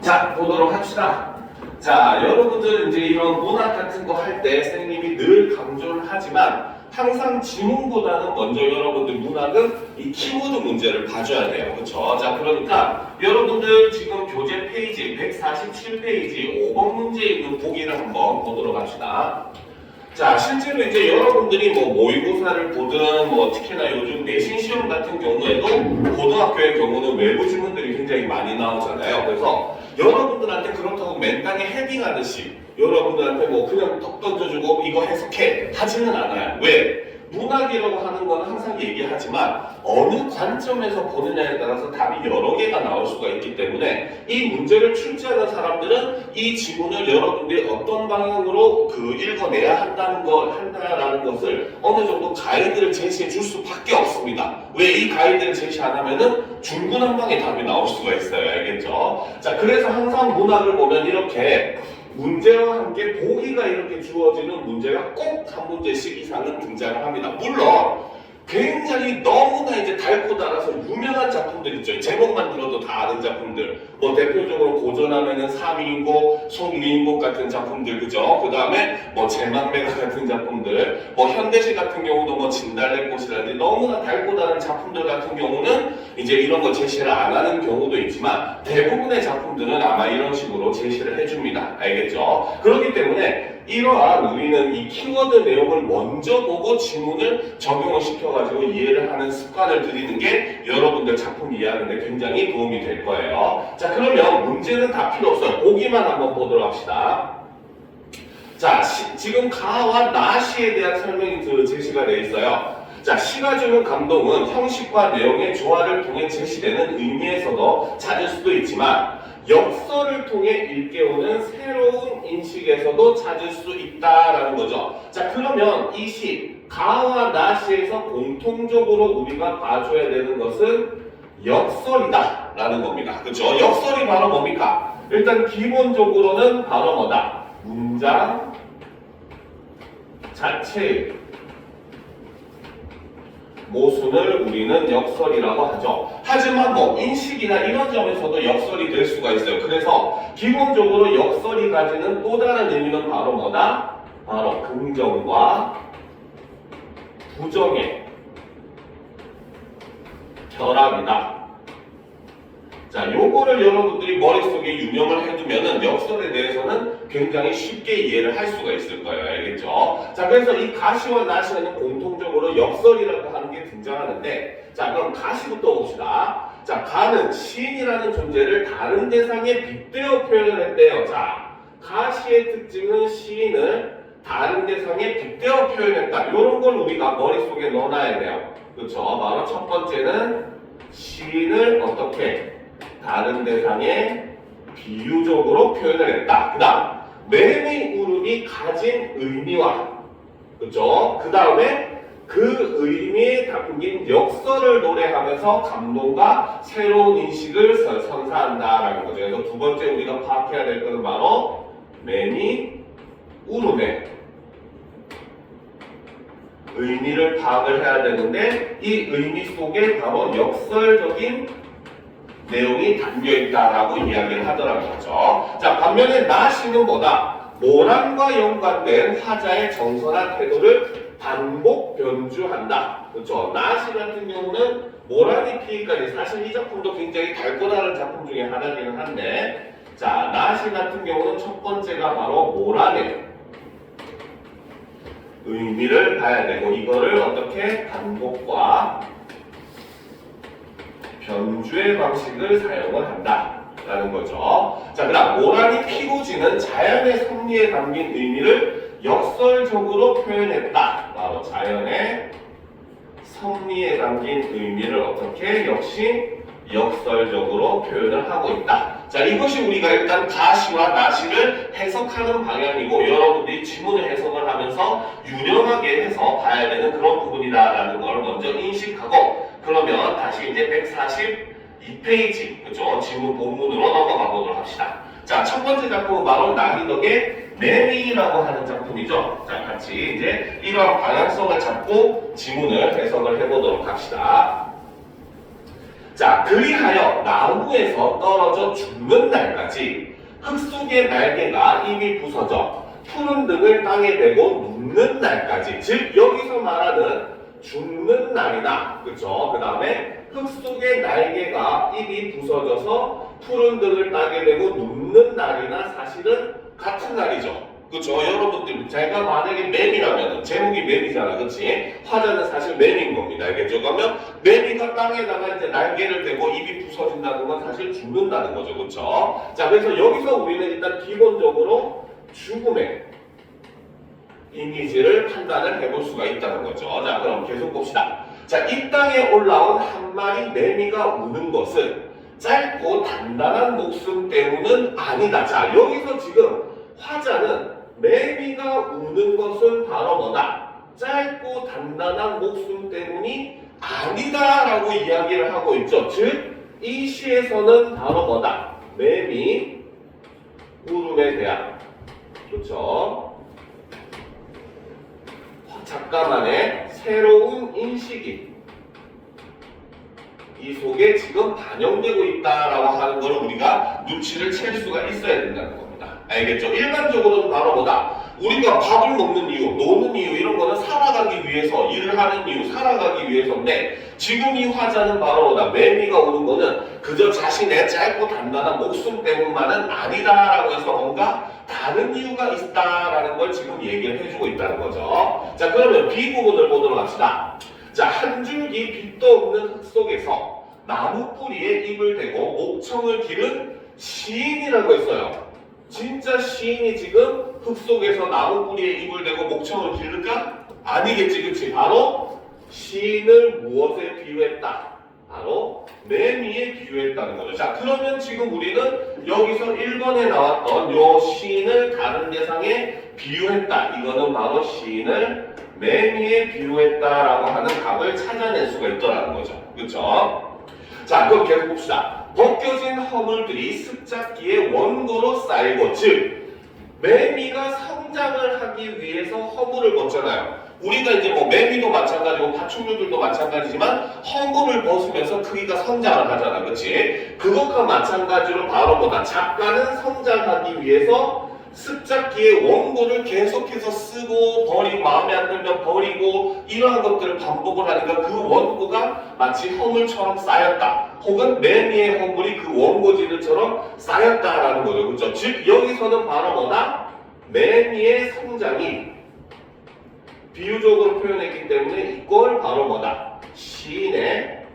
자, 보도록 합시다. 자, 여러분들 이제 이런 문학 같은 거 할 때 선생님이 늘 강조를 하지만 항상 지문보다는 먼저 여러분들 문학은 이 키워드 문제를 봐줘야 돼요. 그쵸? 자, 그러니까 여러분들 지금 교재 페이지 147페이지 5번 문제에 있는 보기를 한번 보도록 합시다. 자, 실제로 이제 여러분들이 뭐 모의고사를 보든 뭐 특히나 요즘 내신 시험 같은 경우에도 고등학교의 경우는 외부 지문들이 굉장히 많이 나오잖아요. 그래서 여러분들한테 그렇다고 맨땅에 헤딩하듯이 여러분들한테 뭐 그냥 떡 던져주고 이거 해석해 하지는 않아요. 왜? 문학이라고 하는 건 항상 얘기하지만 어느 관점에서 보느냐에 따라서 답이 여러 개가 나올 수가 있기 때문에 이 문제를 출제하는 사람들은 이 지문을 여러분들이 어떤 방향으로 읽어내야 한다라는 것을 어느 정도 가이드를 제시해 줄 수밖에 없습니다. 왜 이 가이드를 제시 안 하면은 중구난방의 답이 나올 수가 있어요. 알겠죠? 자, 그래서 항상 문학을 보면 이렇게 문제와 함께 보기가 이렇게 주어지는 문제가 꼭 한 문제씩 이상은 등장을 합니다. 물론 굉장히 너무나 이제 달고 달아서 유명한 작품들 있죠. 제목만 들어도 다 아는 작품들. 뭐 대표적으로 고전하면은 삼인곡, 송리인곡 같은 작품들, 그죠? 그 다음에 뭐 제망매가 같은 작품들, 뭐 현대시 같은 경우도 뭐 진달래꽃이라든지 너무나 달고 달은 작품들 같은 경우는 이제 이런 거 제시를 안 하는 경우도 있지만 대부분의 작품들은 아마 이런 식으로 제시를 해줍니다. 알겠죠? 그렇기 때문에 이러한 우리는 이 키워드 내용을 먼저 보고 지문을 적용을 시켜가지고 이해를 하는 습관을 들이는 게 여러분들 작품 이해하는데 굉장히 도움이 될 거예요. 자, 그러면 문제는 다 필요 없어요. 보기만 한번 보도록 합시다. 자, 지금 가와 나시에 대한 설명이 제시가 되어 있어요. 자, 시가 주는 감동은 형식과 내용의 조화를 통해 제시되는 의미에서도 찾을 수도 있지만 역설을 통해 일깨우는 새로운 인식에서도 찾을 수 있다라는 거죠. 자, 그러면 이 시, 가와 나시에서 공통적으로 우리가 봐줘야 되는 것은 역설이다 라는 겁니다. 그렇죠? 역설이 바로 뭡니까? 일단 기본적으로는 바로 뭐다? 문장 자체의 모순을 우리는 역설이라고 하죠. 하지만 뭐 인식이나 이런 점에서도 역설이 될 수가 있어요. 그래서 기본적으로 역설이 가지는 또 다른 의미는 바로 뭐다? 바로 긍정과 부정의 결합이다. 자, 요거를 여러분들이 머릿속에 유념을 해두면은 역설에 대해서는 굉장히 쉽게 이해를 할 수가 있을 거예요. 알겠죠? 자, 그래서 이 가시와 나시에는 공통적으로 역설이라고 하는 게 등장하는데, 자, 그럼 가시부터 봅시다. 자, 가는 시인이라는 존재를 다른 대상에 빗대어 표현을 했대요. 자, 가시의 특징은 시인을 다른 대상에 빗대어 표현했다. 이런 걸 우리가 머릿속에 넣어놔야 돼요. 그렇죠? 바로 첫 번째는 시인을 어떻게 다른 대상에 비유적으로 표현을 했다. 그 다음 매미 울음이 가진 의미와, 그렇죠? 그 다음에 그 의미에 담긴 역설을 노래하면서 감동과 새로운 인식을 선사한다라는 거죠. 그래서 두 번째 우리가 파악해야 될 것은 바로 매미 울음의 의미를 파악을 해야 되는데 이 의미 속에 바로 역설적인 내용이 담겨있다라고 이야기를 하더라는 거죠. 자, 반면에 나시는 뭐다? 모란과 연관된 화자의 정선한 태도를 반복 변주한다. 그렇죠? 나시 같은 경우는 모란이 피기까지, 사실 이 작품도 굉장히 달고나는 작품 중에 하나이기는 한데, 자, 나시 같은 경우는 첫 번째가 바로 모란의 의미를 봐야 되고, 이거를 어떻게 반복과 변주의 방식을 사용을 한다라는 거죠. 자, 그다음 모란이 피고지는 자연의 섭리에 담긴 의미를 역설적으로 표현했다. 바로 자연의 섭리에 담긴 의미를 어떻게 역시 역설적으로 표현을 하고 있다. 자, 이것이 우리가 일단 가시와 나시를 해석하는 방향이고 여러분들이 지문을 해석을 하면서 유념하게 해서 봐야 되는 그런 부분이다라는 걸 먼저 인식하고, 그러면 다시 이제 142페이지, 그죠? 지문 본문으로 넘어가 보도록 합시다. 자, 첫 번째 작품은 바로 나기덕의 매미라고 하는 작품이죠. 자, 같이 이제 이러한 방향성을 잡고 지문을 해석을 해보도록 합시다. 자, 그리하여 나무에서 떨어져 죽는 날까지 흙 속의 날개가 입이 부서져 푸른 등을 땅에 대고 눕는 날까지, 즉 여기서 말하는 죽는 날이나, 그쵸? 그 다음에 흙 속의 날개가 입이 부서져서 푸른 등을 땅에 대고 눕는 날이나 사실은 같은 날이죠. 그쵸? 여러분들, 제가 만약에 매미라면, 제목이 매미잖아, 그치? 화자는 사실 매미인 겁니다. 알겠죠? 그러면 매미가 땅에다가 이제 날개를 대고 입이 부서진다는 건 사실 죽는다는 거죠. 그쵸? 자, 그래서 여기서 우리는 일단 기본적으로 죽음의 이미지를 판단을 해볼 수가 있다는 거죠. 자, 그럼 계속 봅시다. 자, 이 땅에 올라온 한 마리 매미가 우는 것은 짧고 단단한 목숨 때문은 아니다. 자, 여기서 지금 화자는 매미가 우는 것은 바로 뭐다? 짧고 단단한 목숨 때문이 아니다라고 이야기를 하고 있죠. 즉, 이 시에서는 바로 뭐다? 매미 울음에 대한, 그렇죠? 작가만의 새로운 인식이 이 속에 지금 반영되고 있다라고 하는 걸 우리가 눈치를 챌 수가 있어야 된다는 겁니다. 알겠죠? 일반적으로는 바로 뭐다? 우리가 밥을 먹는 이유, 노는 이유, 이런 거는 살아가기 위해서, 일을 하는 이유, 살아가기 위해서인데, 지금 이 화자는 바로 뭐다? 매미가 오는 거는 그저 자신의 짧고 단단한 목숨 때문만은 아니다라고 해서 뭔가 다른 이유가 있다라는 걸 지금 얘기를 해주고 있다는 거죠. 자, 그러면 B 부분을 보도록 합시다. 자, 한 줄기 빛도 없는 흙 속에서 나무 뿌리에 입을 대고 목청을 기른 시인이라고 했어요. 진짜 시인이 지금 흙 속에서 나무 뿌리에 입을 대고 목청을 기를까? 아니겠지, 그치? 바로 시인을 무엇에 비유했다? 바로 매미에 비유했다는 거죠. 자, 그러면 지금 우리는 여기서 1번에 나왔던 요 시인을 다른 대상에 비유했다. 이거는 바로 시인을 매미에 비유했다라고 하는 답을 찾아낼 수가 있더라는 거죠. 그렇죠? 자, 그럼 계속 봅시다. 벗겨진 허물들이 습작기의 원고로 쌓이고, 즉 매미가 성장을 하기 위해서 허물을 벗잖아요. 우리가 이제 뭐 매미도 마찬가지고 파충류들도 마찬가지지만 허물을 벗으면서 크기가 성장을 하잖아, 그렇지? 그것과 마찬가지로 바로 뭐다? 작가는 성장하기 위해서 습작기의 원고를 계속해서 쓰고 버리고, 마음에 안 들면 버리고, 이러한 것들을 반복을 하니까 그 원고가 마치 허물처럼 쌓였다, 혹은 매미의 허물이 그 원고지들처럼 쌓였다라는 거죠. 그렇죠? 즉 여기서는 바로 뭐다? 매미의 성장이 비유적으로 표현했기 때문에 이걸 바로 뭐다? 시인의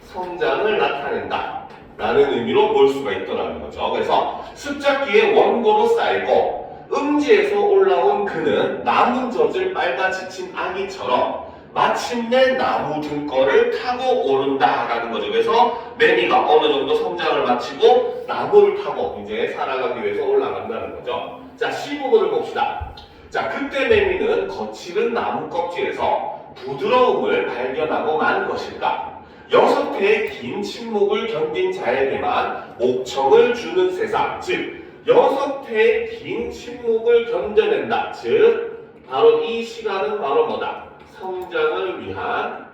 성장을 나타낸다 라는 의미로 볼 수가 있더라는 거죠. 그래서 습작기의 원고로 쌓이고 음지에서 올라온 그는 남은 젖을 빨다 지친 아기처럼 마침내 나무 등거를 타고 오른다라는 거죠. 그래서 매미가 어느 정도 성장을 마치고 나무를 타고 이제 살아가기 위해서 올라간다는 거죠. 자, C 부분을 봅시다. 자, 그때 매미는 거칠은 나무 껍질에서 부드러움을 발견하고 만 것일까? 6회의 긴 침묵을 견딘 자에게만 목청을 주는 세상, 즉 6회의 긴 침묵을 견뎌낸다. 즉 바로 이 시간은 바로 뭐다? 성장을 위한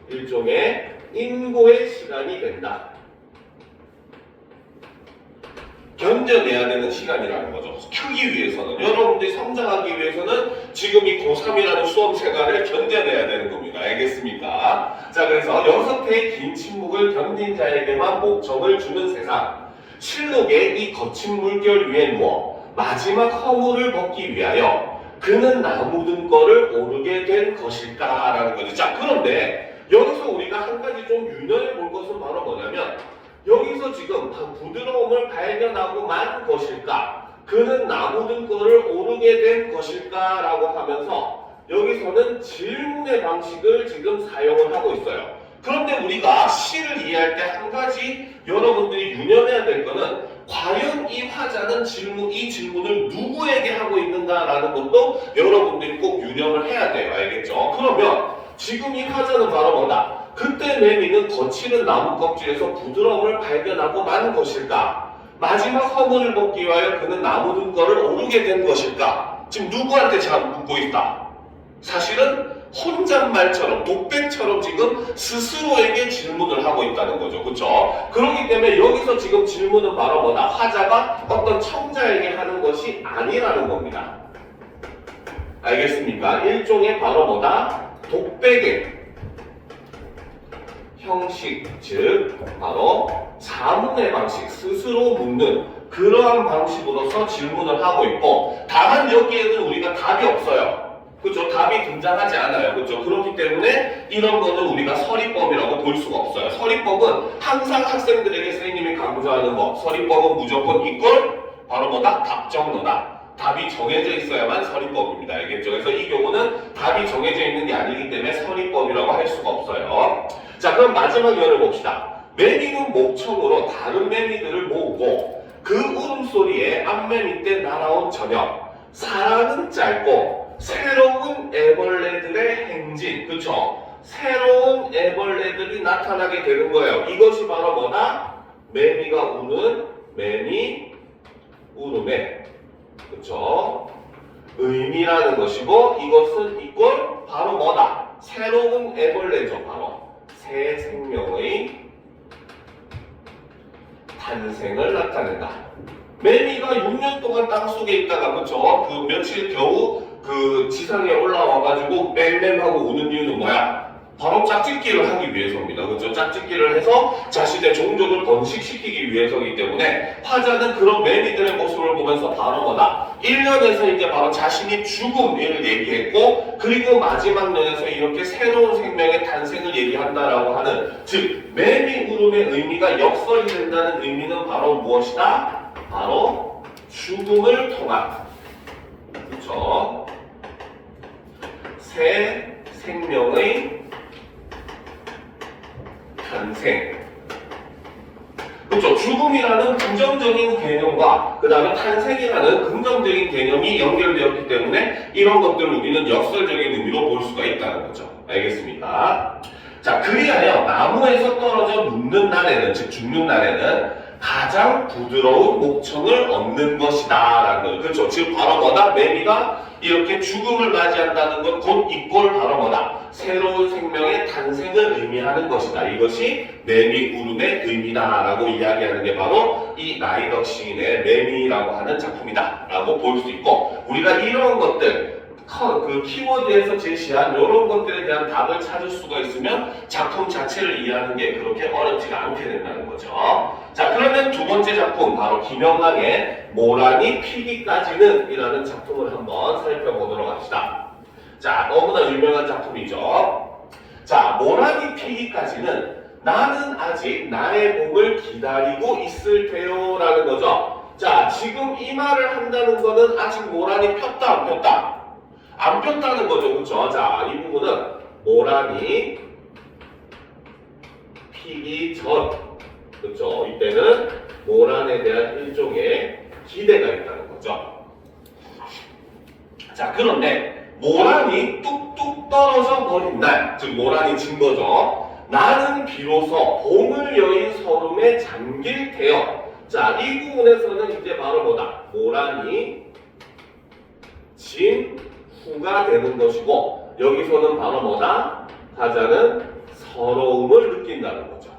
일종의 인고의 시간이 된다. 견뎌내야 되는 시간이라는 거죠. 크기 위해서는, 여러분들이 성장하기 위해서는 지금 이 고3이라는 수험 생활을 견뎌내야 되는 겁니다. 알겠습니까? 자, 그래서 6회의 긴 침묵을 견딘 자에게만 목청을 주는 세상, 실록의 이 거친 물결 위에 누워 마지막 허물을 벗기 위하여 그는 나무 등거를 오르게 된 것일까라는 거죠. 자, 그런데 여기서 우리가 한 가지 좀 유념해 볼 것은 바로 뭐냐면, 여기서 지금 부드러움을 발견하고 만 것일까? 그는 나무 등거를 오르게 된 것일까? 라고 하면서 여기서는 질문의 방식을 지금 사용을 하고 있어요. 그런데 우리가 시를 이해할 때 한 가지 여러분들이 유념해야 될 거는, 과연 이 화자는 이 질문을 누구에게 하고 있는가라는 것도 여러분들이 꼭 유념을 해야 돼요. 알겠죠? 그러면 지금 이 화자는 바로 뭐다? 그때 매미는 거칠은 나무 껍질에서 부드러움을 발견하고 만 것일까? 마지막 허물을 벗기 위하여 그는 나무 등거를 오르게 된 것일까? 지금 누구한테 잘 묻고 있다? 사실은 혼잣말처럼 독백처럼 지금 스스로에게 질문을 하고 있다는 거죠. 그렇죠? 그렇기 때문에 여기서 지금 질문은 바로 뭐다? 화자가 어떤 청자에게 하는 것이 아니라는 겁니다. 알겠습니까? 일종의 바로 뭐다? 독백의 형식, 즉 바로 자문의 방식, 스스로 묻는 그러한 방식으로서 질문을 하고 있고, 다만 여기에는 우리가 답이 없어요. 그렇죠? 답이 등장하지 않아요. 그렇죠? 그렇기 때문에 이런 거는 우리가 서리법이라고 볼 수가 없어요. 서리법은 항상 학생들에게 선생님이 강조하는 거, 서리법은 무조건 이걸 바로 뭐다? 답정너다. 답이 정해져 있어야만 서리법입니다. 알겠죠? 그래서 이 경우는 답이 정해져 있는 게 아니기 때문에 서리법이라고 할 수가 없어요. 자, 그럼 마지막 예를 봅시다. 매미는 목청으로 다른 매미들을 모으고 그 울음소리에 앞매미 때 날아온 저녁, 사랑은 짧고 새로운 애벌레들의 행진, 그쵸? 새로운 애벌레들이 나타나게 되는 거예요. 이것이 바로 뭐다? 매미가 우는 매미 울음의, 그쵸? 의미라는 것이고, 이것은 이꼴 바로 뭐다? 새로운 애벌레죠. 바로 새 생명의 탄생을 나타낸다. 매미가 6년 동안 땅속에 있다가, 그쵸? 그 며칠 겨우 그 지상에 올라와가지고 맴맴하고 우는 이유는 뭐야? 바로 짝짓기를 하기 위해서입니다. 그렇죠? 짝짓기를 해서 자신의 종족을 번식시키기 위해서이기 때문에 화자는 그런 매미들의 모습을 보면서 바로 뭐다? 1년에서 이제 바로 자신이 죽음을 얘기했고, 그리고 마지막 년에서 이렇게 새로운 생명의 탄생을 얘기한다라고 하는, 즉 매미 울음의 의미가 역설이 된다는 의미는 바로 무엇이다? 바로 죽음을 통한, 그렇죠? 새 생명의 탄생. 그렇죠. 죽음이라는 부정적인 개념과 그 다음에 탄생이라는 긍정적인 개념이 연결되었기 때문에 이런 것들을 우리는 역설적인 의미로 볼 수가 있다는 거죠. 알겠습니까? 자, 그리하여 나무에서 떨어져 눕는 날에는, 즉 죽는 날에는 가장 부드러운 목청을 얻는 것이다 라는 거죠. 그렇죠. 지금 바로 뭐다? 매미가 이렇게 죽음을 맞이한다는 것, 곧 이꼴 바로 뭐다? 새로운 생명의 탄생을 의미하는 것이다. 이것이 매미 울음의 의미다 라고 이야기하는 게 바로 이 라이더 시인의 매미라고 하는 작품이다 라고 볼 수 있고, 우리가 이런 것들, 그 키워드에서 제시한 이런 것들에 대한 답을 찾을 수가 있으면 작품 자체를 이해하는 게 그렇게 어렵지가 않게 된다는 거죠. 자, 그러면 두 번째 작품, 바로 김영란의 모란이 피기까지는 이라는 작품을 한번 살펴보도록 합시다. 자, 너무나 유명한 작품이죠. 자, 모란이 피기까지는 나는 아직 나의 복을 기다리고 있을 테요 라는 거죠. 자, 지금 이 말을 한다는 거는 아직 모란이 폈다 안 폈다? 안 폈다는 거죠. 그쵸? 자, 이 부분은 모란이 피기 전, 그쵸? 이때는 모란에 대한 일종의 기대가 있다는 거죠. 자, 그런데 모란이 뚝뚝 떨어져 버린 날, 즉 모란이 진 거죠. 나는 비로소 봄을 여인 서름에 잠길 테여. 자, 이 부분에서는 이제 바로 뭐다? 모란이 진 후가 되는 것이고, 여기서는 바로 뭐다? 화자는 서러움을 느낀다는 거죠.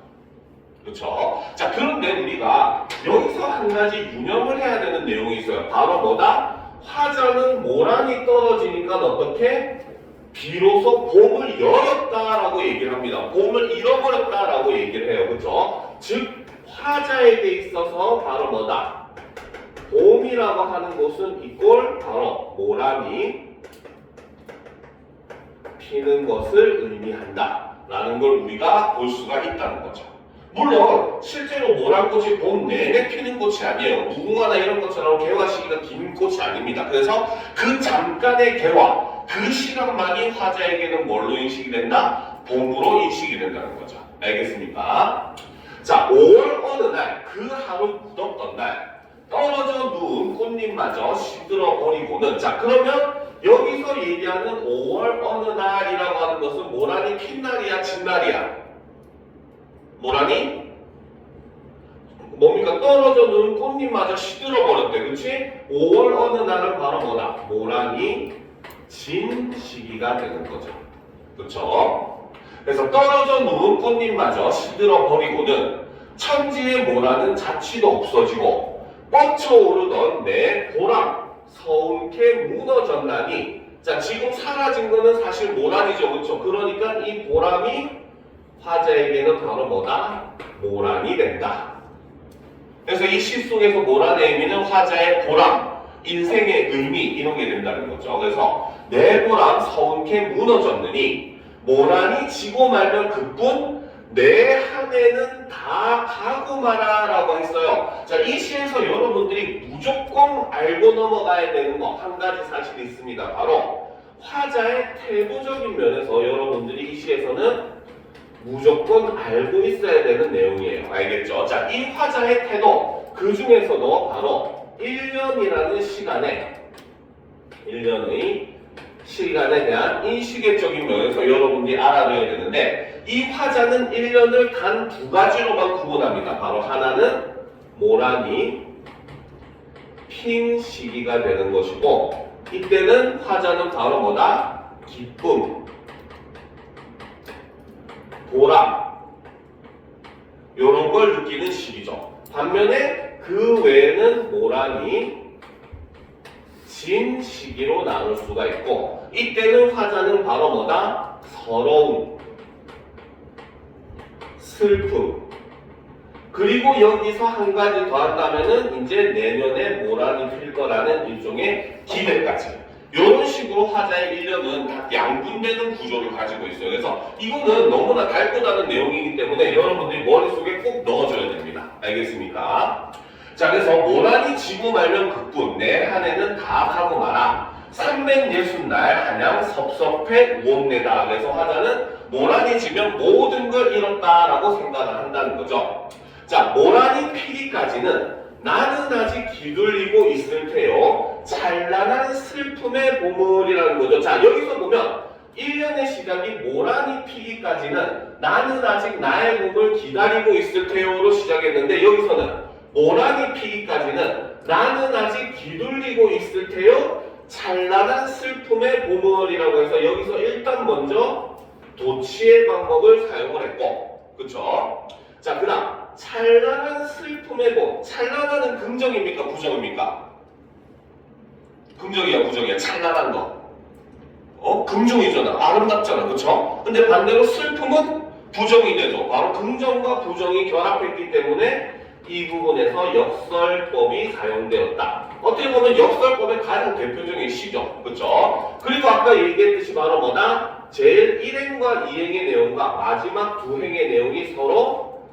그렇죠? 자, 그런데 우리가 여기서 한 가지 유념을 해야 되는 내용이 있어요. 바로 뭐다? 화자는 모란이 떨어지니까 어떻게? 비로소 봄을 열었다라고 얘기를 합니다. 봄을 잃어버렸다라고 얘기를 해요. 그렇죠? 즉 화자에게 있어서 바로 뭐다? 봄이라고 하는 것은 이꼴 바로 모란이 피는 것을 의미한다 라는 걸 우리가 볼 수가 있다는 거죠. 물론 실제로 모란꽃이 봄 내내 피는 꽃이 아니에요. 무궁화나 이런 것처럼 개화 시기가 긴 꽃이 아닙니다. 그래서 그 잠깐의 개화, 그 시간만이 화자에게는 뭘로 인식이 된다? 봄으로 인식이 된다는 거죠. 알겠습니까? 자, 5월 어느 날, 그 하루 묻었던 날, 떨어져 누운 꽃잎마저 시들어버리고는, 자, 그러면 여기서 얘기하는 5월 어느 날이라고 하는 것은 모란이 핀 날이야, 진 날이야? 모란이 뭡니까? 떨어져 누운 꽃잎마저 시들어버렸대. 그치? 5월 어느 날은 바로 뭐다? 모란이 진 시기가 되는 거죠. 그쵸? 그래서 떨어져 누운 꽃잎마저 시들어 버리고는 천지의 모라는 자취도 없어지고 뻗쳐오르던 내 보람 서운케 무너졌나니. 자, 지금 사라진 거는 사실 모란이죠. 그쵸? 그러니까 이 보람이 화자에게는 바로 뭐다? 모란이 된다. 그래서 이 시 속에서 모란의 의미는 화자의 보람, 인생의 의미 이런 게 된다는 거죠. 그래서 내 보람 서운케 무너졌느니 모란이 지고 말면 그뿐 내 한 해는 다 가고 마라 라고 했어요. 자, 이 시에서 여러분들이 무조건 알고 넘어가야 되는 거 한 가지 사실이 있습니다. 바로 화자의 태도적인 면에서 여러분들이 이 시에서는 무조건 알고 있어야 되는 내용이에요. 알겠죠? 자, 이 화자의 태도 그 중에서도 바로 1년이라는 시간에 1년의 시간에 대한 인식의적인 면에서 여러분들이 알아둬야 되는데 이 화자는 1년을 단 두 가지로만 구분합니다. 바로 하나는 모란이 핀 시기가 되는 것이고 이때는 화자는 바로 뭐다? 기쁨, 보람 이런 걸 느끼는 시기죠. 반면에 그 외에는 모란이 진 시기로 나눌 수가 있고 이때는 화자는 바로 뭐다? 서러움, 슬픔 그리고 여기서 한 가지 더 한다면은 이제 내년에 모란이 필 거라는 일종의 기대까지 이런 식으로 화자의 1년은 다 양분되는 구조를 가지고 있어요. 그래서 이거는 너무나 달고나는 내용이기 때문에 여러분들이 머릿속에 꼭 넣어줘야 됩니다. 알겠습니까? 자, 그래서 모란이 지고 말면 그뿐 내 한 해는 다 가고 마라. 360날 한양 섭섭해 무엇내다. 그래서 화자는 모란이 지면 모든 걸 잃었다라고 생각을 한다는 거죠. 자, 모란이 피기까지는 나는 아직 기둘리고 있을 테요. 찬란한 슬픔의 보물이라는 거죠. 자, 여기서 보면 1년의 시작이 모란이 피기까지는 나는 아직 나의 몸을 기다리고 있을 테요로 시작했는데 여기서는 모란이 피기까지는 나는 아직 기둘리고 있을 테요. 찬란한 슬픔의 보물이라고 해서 여기서 일단 먼저 도치의 방법을 사용을 했고 그쵸? 자, 그 다음 찬란한 슬픔의 봄. 찬란한은 긍정입니까? 부정입니까? 긍정이야, 부정이야? 찬란한 거. 긍정이잖아. 아름답잖아. 그쵸? 근데 반대로 슬픔은 부정이 되죠. 바로 긍정과 부정이 결합했기 때문에 이 부분에서 역설법이 사용되었다. 어떻게 보면 역설법의 가장 대표적인 시죠. 그쵸? 그리고 아까 얘기했듯이 바로 뭐다? 제일 1행과 2행의 내용과 마지막 두 행의 내용이 서로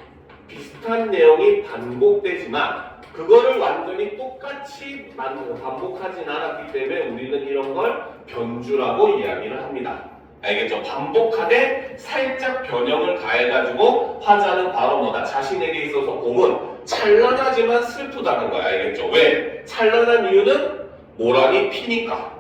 비슷한 내용이 반복되지만 그거를 완전히 똑같이 반복하진 않았기 때문에 우리는 이런 걸 변주라고 이야기를 합니다. 알겠죠? 반복하되 살짝 변형을 가해가지고 화자는 바로 뭐다? 자신에게 있어서 봄은 찬란하지만 슬프다는 거야. 알겠죠? 왜? 찬란한 이유는 모란이 피니까.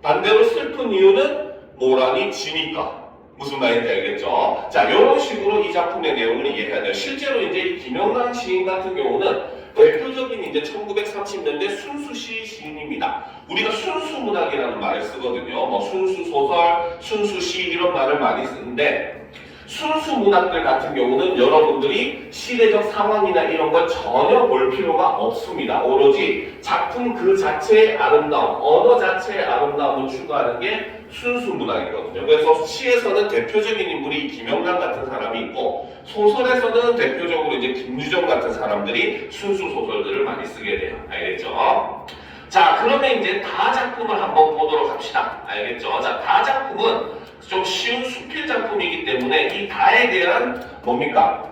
반대로 슬픈 이유는 모란이 지니까. 무슨 말인지 알겠죠? 자, 이런 식으로 이 작품의 내용을 이해해야 돼요. 실제로 이제 이 김영란 시인 같은 경우는 대표적인 이제 1930년대 순수시 시인입니다. 우리가 순수문학이라는 말을 쓰거든요. 뭐 순수소설, 순수시 이런 말을 많이 쓰는데 순수문학들 같은 경우는 여러분들이 시대적 상황이나 이런 걸 전혀 볼 필요가 없습니다. 오로지 작품 그 자체의 아름다움, 언어 자체의 아름다움을 추구하는 게 순수문학이거든요. 그래서 시에서는 대표적인 인물이 김영란 같은 사람이 있고 소설에서는 대표적으로 이제 김유정 같은 사람들이 순수소설들을 많이 쓰게 돼요. 알겠죠? 자, 그러면 이제 다 작품을 한번 보도록 합시다. 알겠죠? 자, 다 작품은 좀 쉬운 수필 작품이기 때문에 이 다에 대한 뭡니까?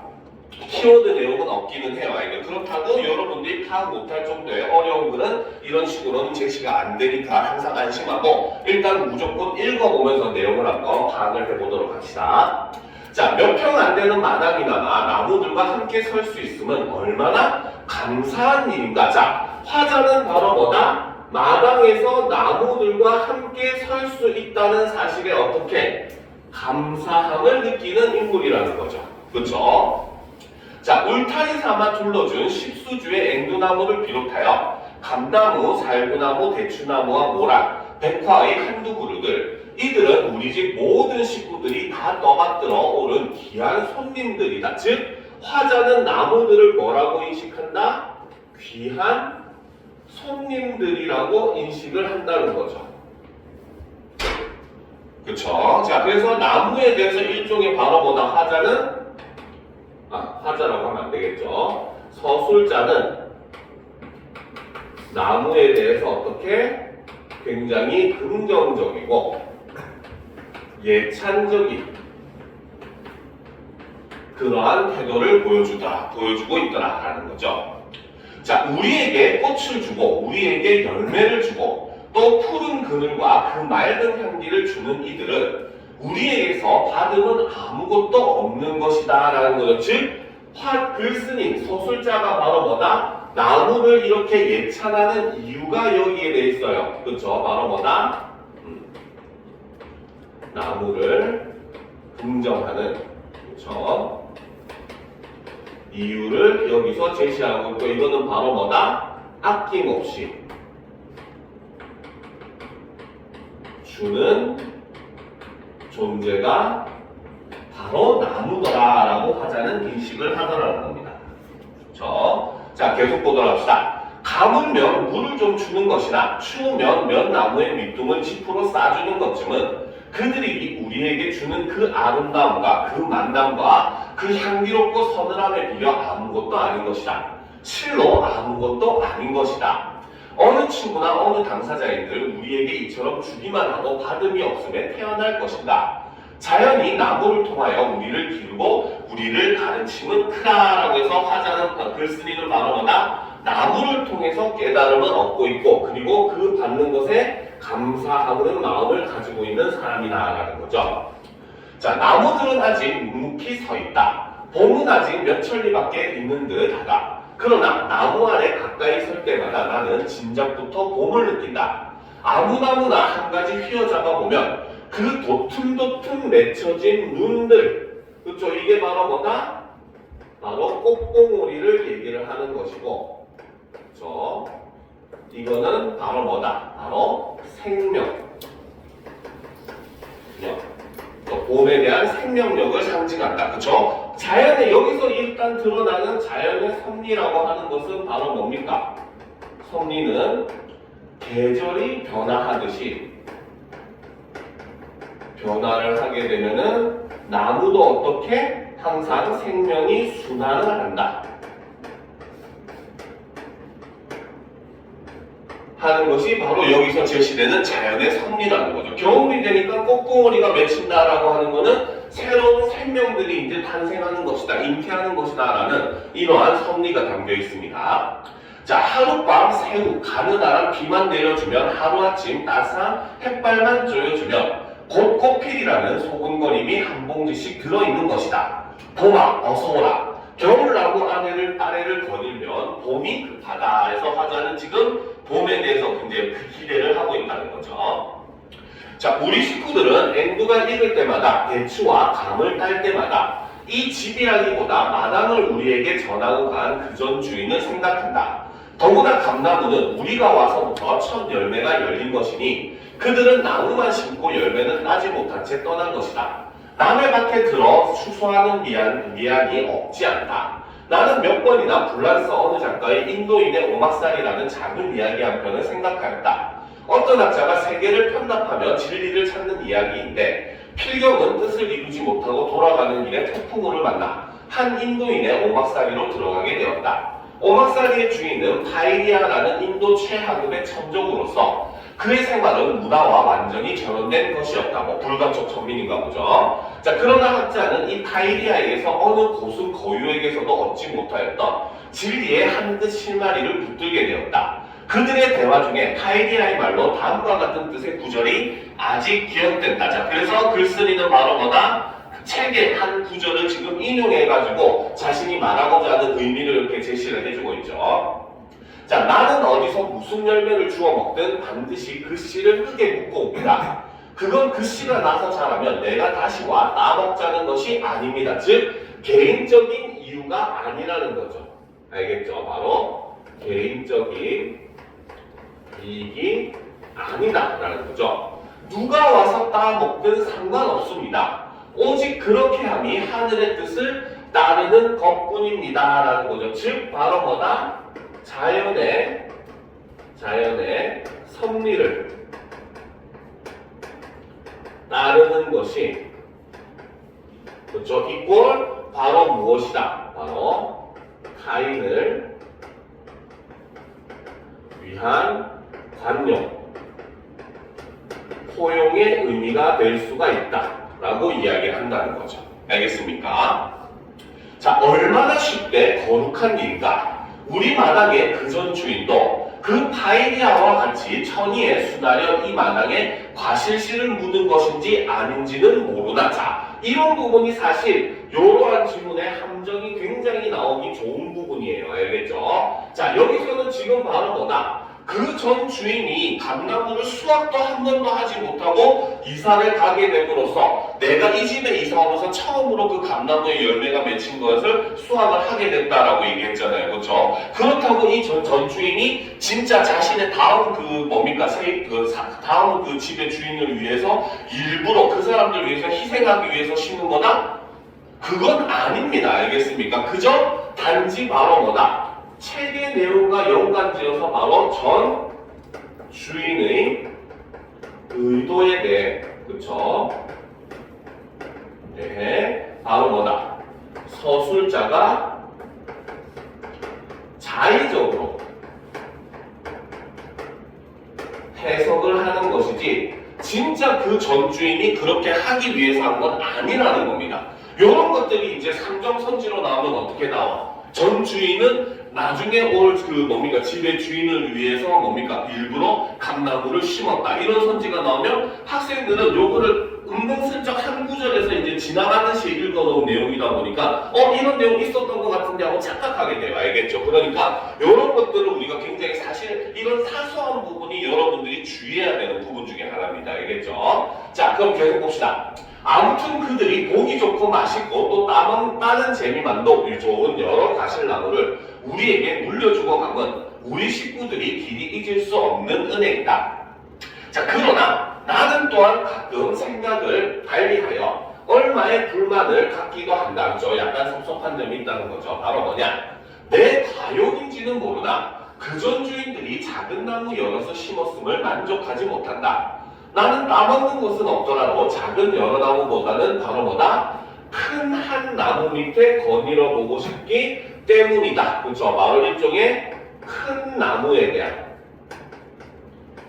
키워드 내용은 없기는 해요. 그렇다고 여러분들이 파악 못할 정도의 어려운 글은 이런 식으로는 제시가 안 되니까 항상 안심하고 일단 무조건 읽어보면서 내용을 한번 파악을 해보도록 합시다. 자, 몇 평 안 되는 마당이나마 나무들과 함께 설 수 있으면 얼마나 감사한 일인가. 자, 화자는 바로 뭐다? 마당에서 나무들과 함께 설 수 있다는 사실에 어떻게 감사함을 느끼는 인물이라는 거죠. 그렇죠? 자, 울타리 삼아 둘러준 십수주의 앵두나무를 비롯하여 감나무, 살구나무, 대추나무와 모란, 백화의 한두 그루들, 이들은 우리 집 모든 식구들이 다 떠받들어 오른 귀한 손님들이다. 즉 화자는 나무들을 뭐라고 인식한다? 귀한 손님들이라고 인식을 한다는 거죠. 그쵸? 자, 그래서 나무에 대해서 일종의 바로보다 화자라고 하면 안 되겠죠. 서술자는 나무에 대해서 어떻게 굉장히 긍정적이고 예찬적인 그러한 태도를 보여주고 있더라라는 거죠. 자, 우리에게 꽃을 주고 우리에게 열매를 주고 또 푸른 그늘과 그 맑은 향기를 주는 이들은 우리에게서 받으면 아무것도 없는 것이다 라는 거죠. 즉 글쓴이 서술자가 바로 뭐다? 나무를 이렇게 예찬하는 이유가 여기에 돼 있어요. 그렇죠? 바로 뭐다? 나무를 긍정하는, 그렇죠? 이유를 여기서 제시하고 있고, 이거는 바로 뭐다? 아낌없이 주는 존재가 바로 나무더라라고 화자는 인식을 하더라는 겁니다. 그렇죠? 자, 계속 보도록 합시다. 가물면 물을 좀 주는 것이나 추우면 몇 나무의 밑둥을 지푸로 싸주는 것쯤은 그들이 우리에게 주는 그 아름다움과 그 만남과 그 향기롭고 서늘함에 비려 아무것도 아닌 것이다. 실로 아무것도 아닌 것이다. 어느 친구나 어느 당사자인들 우리에게 이처럼 주기만 하고 받음이 없음에 태어날 것인가. 자연이 나무를 통하여 우리를 기르고 우리를 가르침은 크다라고 해서 화자는 글쓴이는 바로 뭐다? 나무를 통해서 깨달음을 얻고 있고 그리고 그 받는 것에 감사하는 마음을 가지고 있는 사람이다라는 거죠. 자, 나무들은 아직 묵묵히 서 있다. 봄은 아직 몇 천리밖에 있는 듯하다. 그러나 나무 아래 가까이 설 때마다 나는 진작부터 봄을 느낀다. 아무 나무나 한 가지 휘어잡아 보면 그 도틈도틈 맺혀진 눈들, 그렇죠? 이게 바로 뭐다? 바로 꽃봉오리를 얘기를 하는 것이고, 그렇죠? 이거는 바로 뭐다? 바로 생명. 봄에 대한 생명력을 상징한다. 그렇죠? 자연의 여기서 일단 드러나는 자연의 섭리라고 하는 것은 바로 뭡니까? 섭리는 계절이 변화하듯이 변화를 하게 되면은 나무도 어떻게 항상 생명이 순환을 한다 하는 것이 바로 여기서 제시되는 자연의 섭리라는 거죠. 겨울이 되니까 꽃봉오리가 맺힌다라고 하는 것은 새로운 생명들이 이제 탄생하는 것이다, 잉태하는 것이다 라는 이러한 섭리가 담겨 있습니다. 자, 하룻밤 새우 가느다란 비만 내려주면 하루아침 따스한 햇발만 쬐어주면 곧 꽃필이라는 소금거림이 한 봉지씩 들어있는 것이다. 봄아 어서오라. 겨울나무 아래를 거닐면 봄이 급하다 해서 화자는 지금 봄에 대해서 굉장히 기대를 하고 있다는 거죠. 자, 우리 식구들은 앵두가 익을 때마다 대추와 감을 딸 때마다 이 집이라기보다 마당을 우리에게 전하고 간 그 전 주인을 생각한다. 더구나 감나무는 우리가 와서부터 첫 열매가 열린 것이니 그들은 나무만 심고 열매는 따지 못한 채 떠난 것이다. 남의 밭에 들어 추수하는 미안이 없지 않다. 나는 몇 번이나 불란서 어느 작가의 인도인의 오막살이라는 작은 이야기 한 편을 생각하였다. 어떤 학자가 세계를 편납하며 진리를 찾는 이야기인데 필경은 뜻을 이루지 못하고 돌아가는 길에 태풍우를 만나 한 인도인의 오막살이로 들어가게 되었다. 오막살이의 주인은 파이리아라는 인도 최하급의 천족으로서 그의 생활은 문화와 완전히 결연된 것이었다. 불가촉 천민인가 보죠. 자, 그러나 학자는 이 파이리아에게서 어느 고승 거유에게서도 얻지 못하였던 진리의 한뜻 실마리를 붙들게 되었다. 그들의 대화 중에 파이리아의 말로 다음과 같은 뜻의 구절이 아직 기억된다. 자, 그래서 글쓴이는 바로 뭐다? 책의 한 구절을 지금 인용해가지고 자신이 말하고자 하는 의미를 이렇게 제시를 해주고 있죠. 자, 나는 어디서 무슨 열매를 주워 먹든 반드시 그 씨를 흙에 묻고 옵니다. 그건 그 씨가 나서 자라면 내가 다시 와 따먹자는 것이 아닙니다. 즉 개인적인 이유가 아니라는 거죠. 알겠죠? 바로 개인적인 이익이 아니다라는 거죠. 누가 와서 따먹든 상관없습니다. 오직 그렇게 함이 하늘의 뜻을 따르는 것뿐입니다. 라는 거죠. 즉 바로 뭐다? 자연의 섭리를 따르는 것이 그렇죠. 이꼴 바로 무엇이다? 바로 타인을 위한 관용, 포용의 의미가 될 수가 있다 라고 이야기를 한다는 거죠. 알겠습니까? 자, 얼마나 쉽게 거룩한 일인가. 우리 마당의 그전 주인도 그 파이리아와 같이 천이에 수나련 이 마당에 과실씨를 묻은 것인지 아닌지는 모르나. 자, 이런 부분이 사실 이러한 질문의 함정이 굉장히 나오기 좋은 부분이에요. 알겠죠? 자, 여기서는 지금 바로 뭐다? 그 전 주인이 감나무를 수확도 한 번도 하지 못하고 이사를 가게 됨으로써 내가 이 집에 이사 오면서 처음으로 그 감나무의 열매가 맺힌 것을 수확을 하게 됐다라고 얘기했잖아요. 그렇죠? 그렇다고 이 전 주인이 진짜 자신의 다음 다음 그 집의 주인을 위해서 일부러 그 사람들 위해서 희생하기 위해서 심은 거다? 그건 아닙니다. 알겠습니까? 그저 단지 바로 뭐다? 책의 내용과 연관지어서 바로 전 주인의 의도에 대해, 그쵸? 대해 바로 뭐다? 서술자가 자의적으로 해석을 하는 것이지 진짜 그 전 주인이 그렇게 하기 위해서 한 건 아니라는 겁니다. 이런 것들이 이제 삼정선지로 나오면 어떻게 나와? 전 주인은 나중에 올 집의 주인을 위해서 일부러 감나무를 심었다. 이런 선지가 나오면 학생들은 요거를 은근슬쩍 한 구절에서 이제 지나가듯이 읽어놓은 내용이다 보니까 이런 내용 있었던 것 같은데 하고 착각하게 돼요. 알겠죠? 그러니까 이런 것들을 우리가 굉장히 사실 이런 사소한 부분이 여러분들이 주의해야 되는 부분 중에 하나입니다. 알겠죠? 자, 그럼 계속 봅시다. 아무튼 그들이 보기 좋고 맛있고 또 따는 재미만도 좋은 여러 가실나무를 우리에게 물려주고 감은 우리 식구들이 길이 잊을 수 없는 은혜이다. 자, 그러나 나는 또한 가끔 생각을 달리하여 얼마의 불만을 갖기도 한다. 그죠? 약간 섭섭한 점이 있다는 거죠. 바로 뭐냐? 내 과욕인지는 모르나 그전 주인들이 작은 나무 열어서 심었음을 만족하지 못한다. 나는 따먹는 것은 없더라도 작은 여러 나무보다는 바로 뭐다? 큰 한 나무 밑에 거닐어 보고 싶기 때문이다. 그렇죠? 마을 일종의 큰 나무에 대한,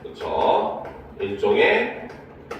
그렇죠? 일종의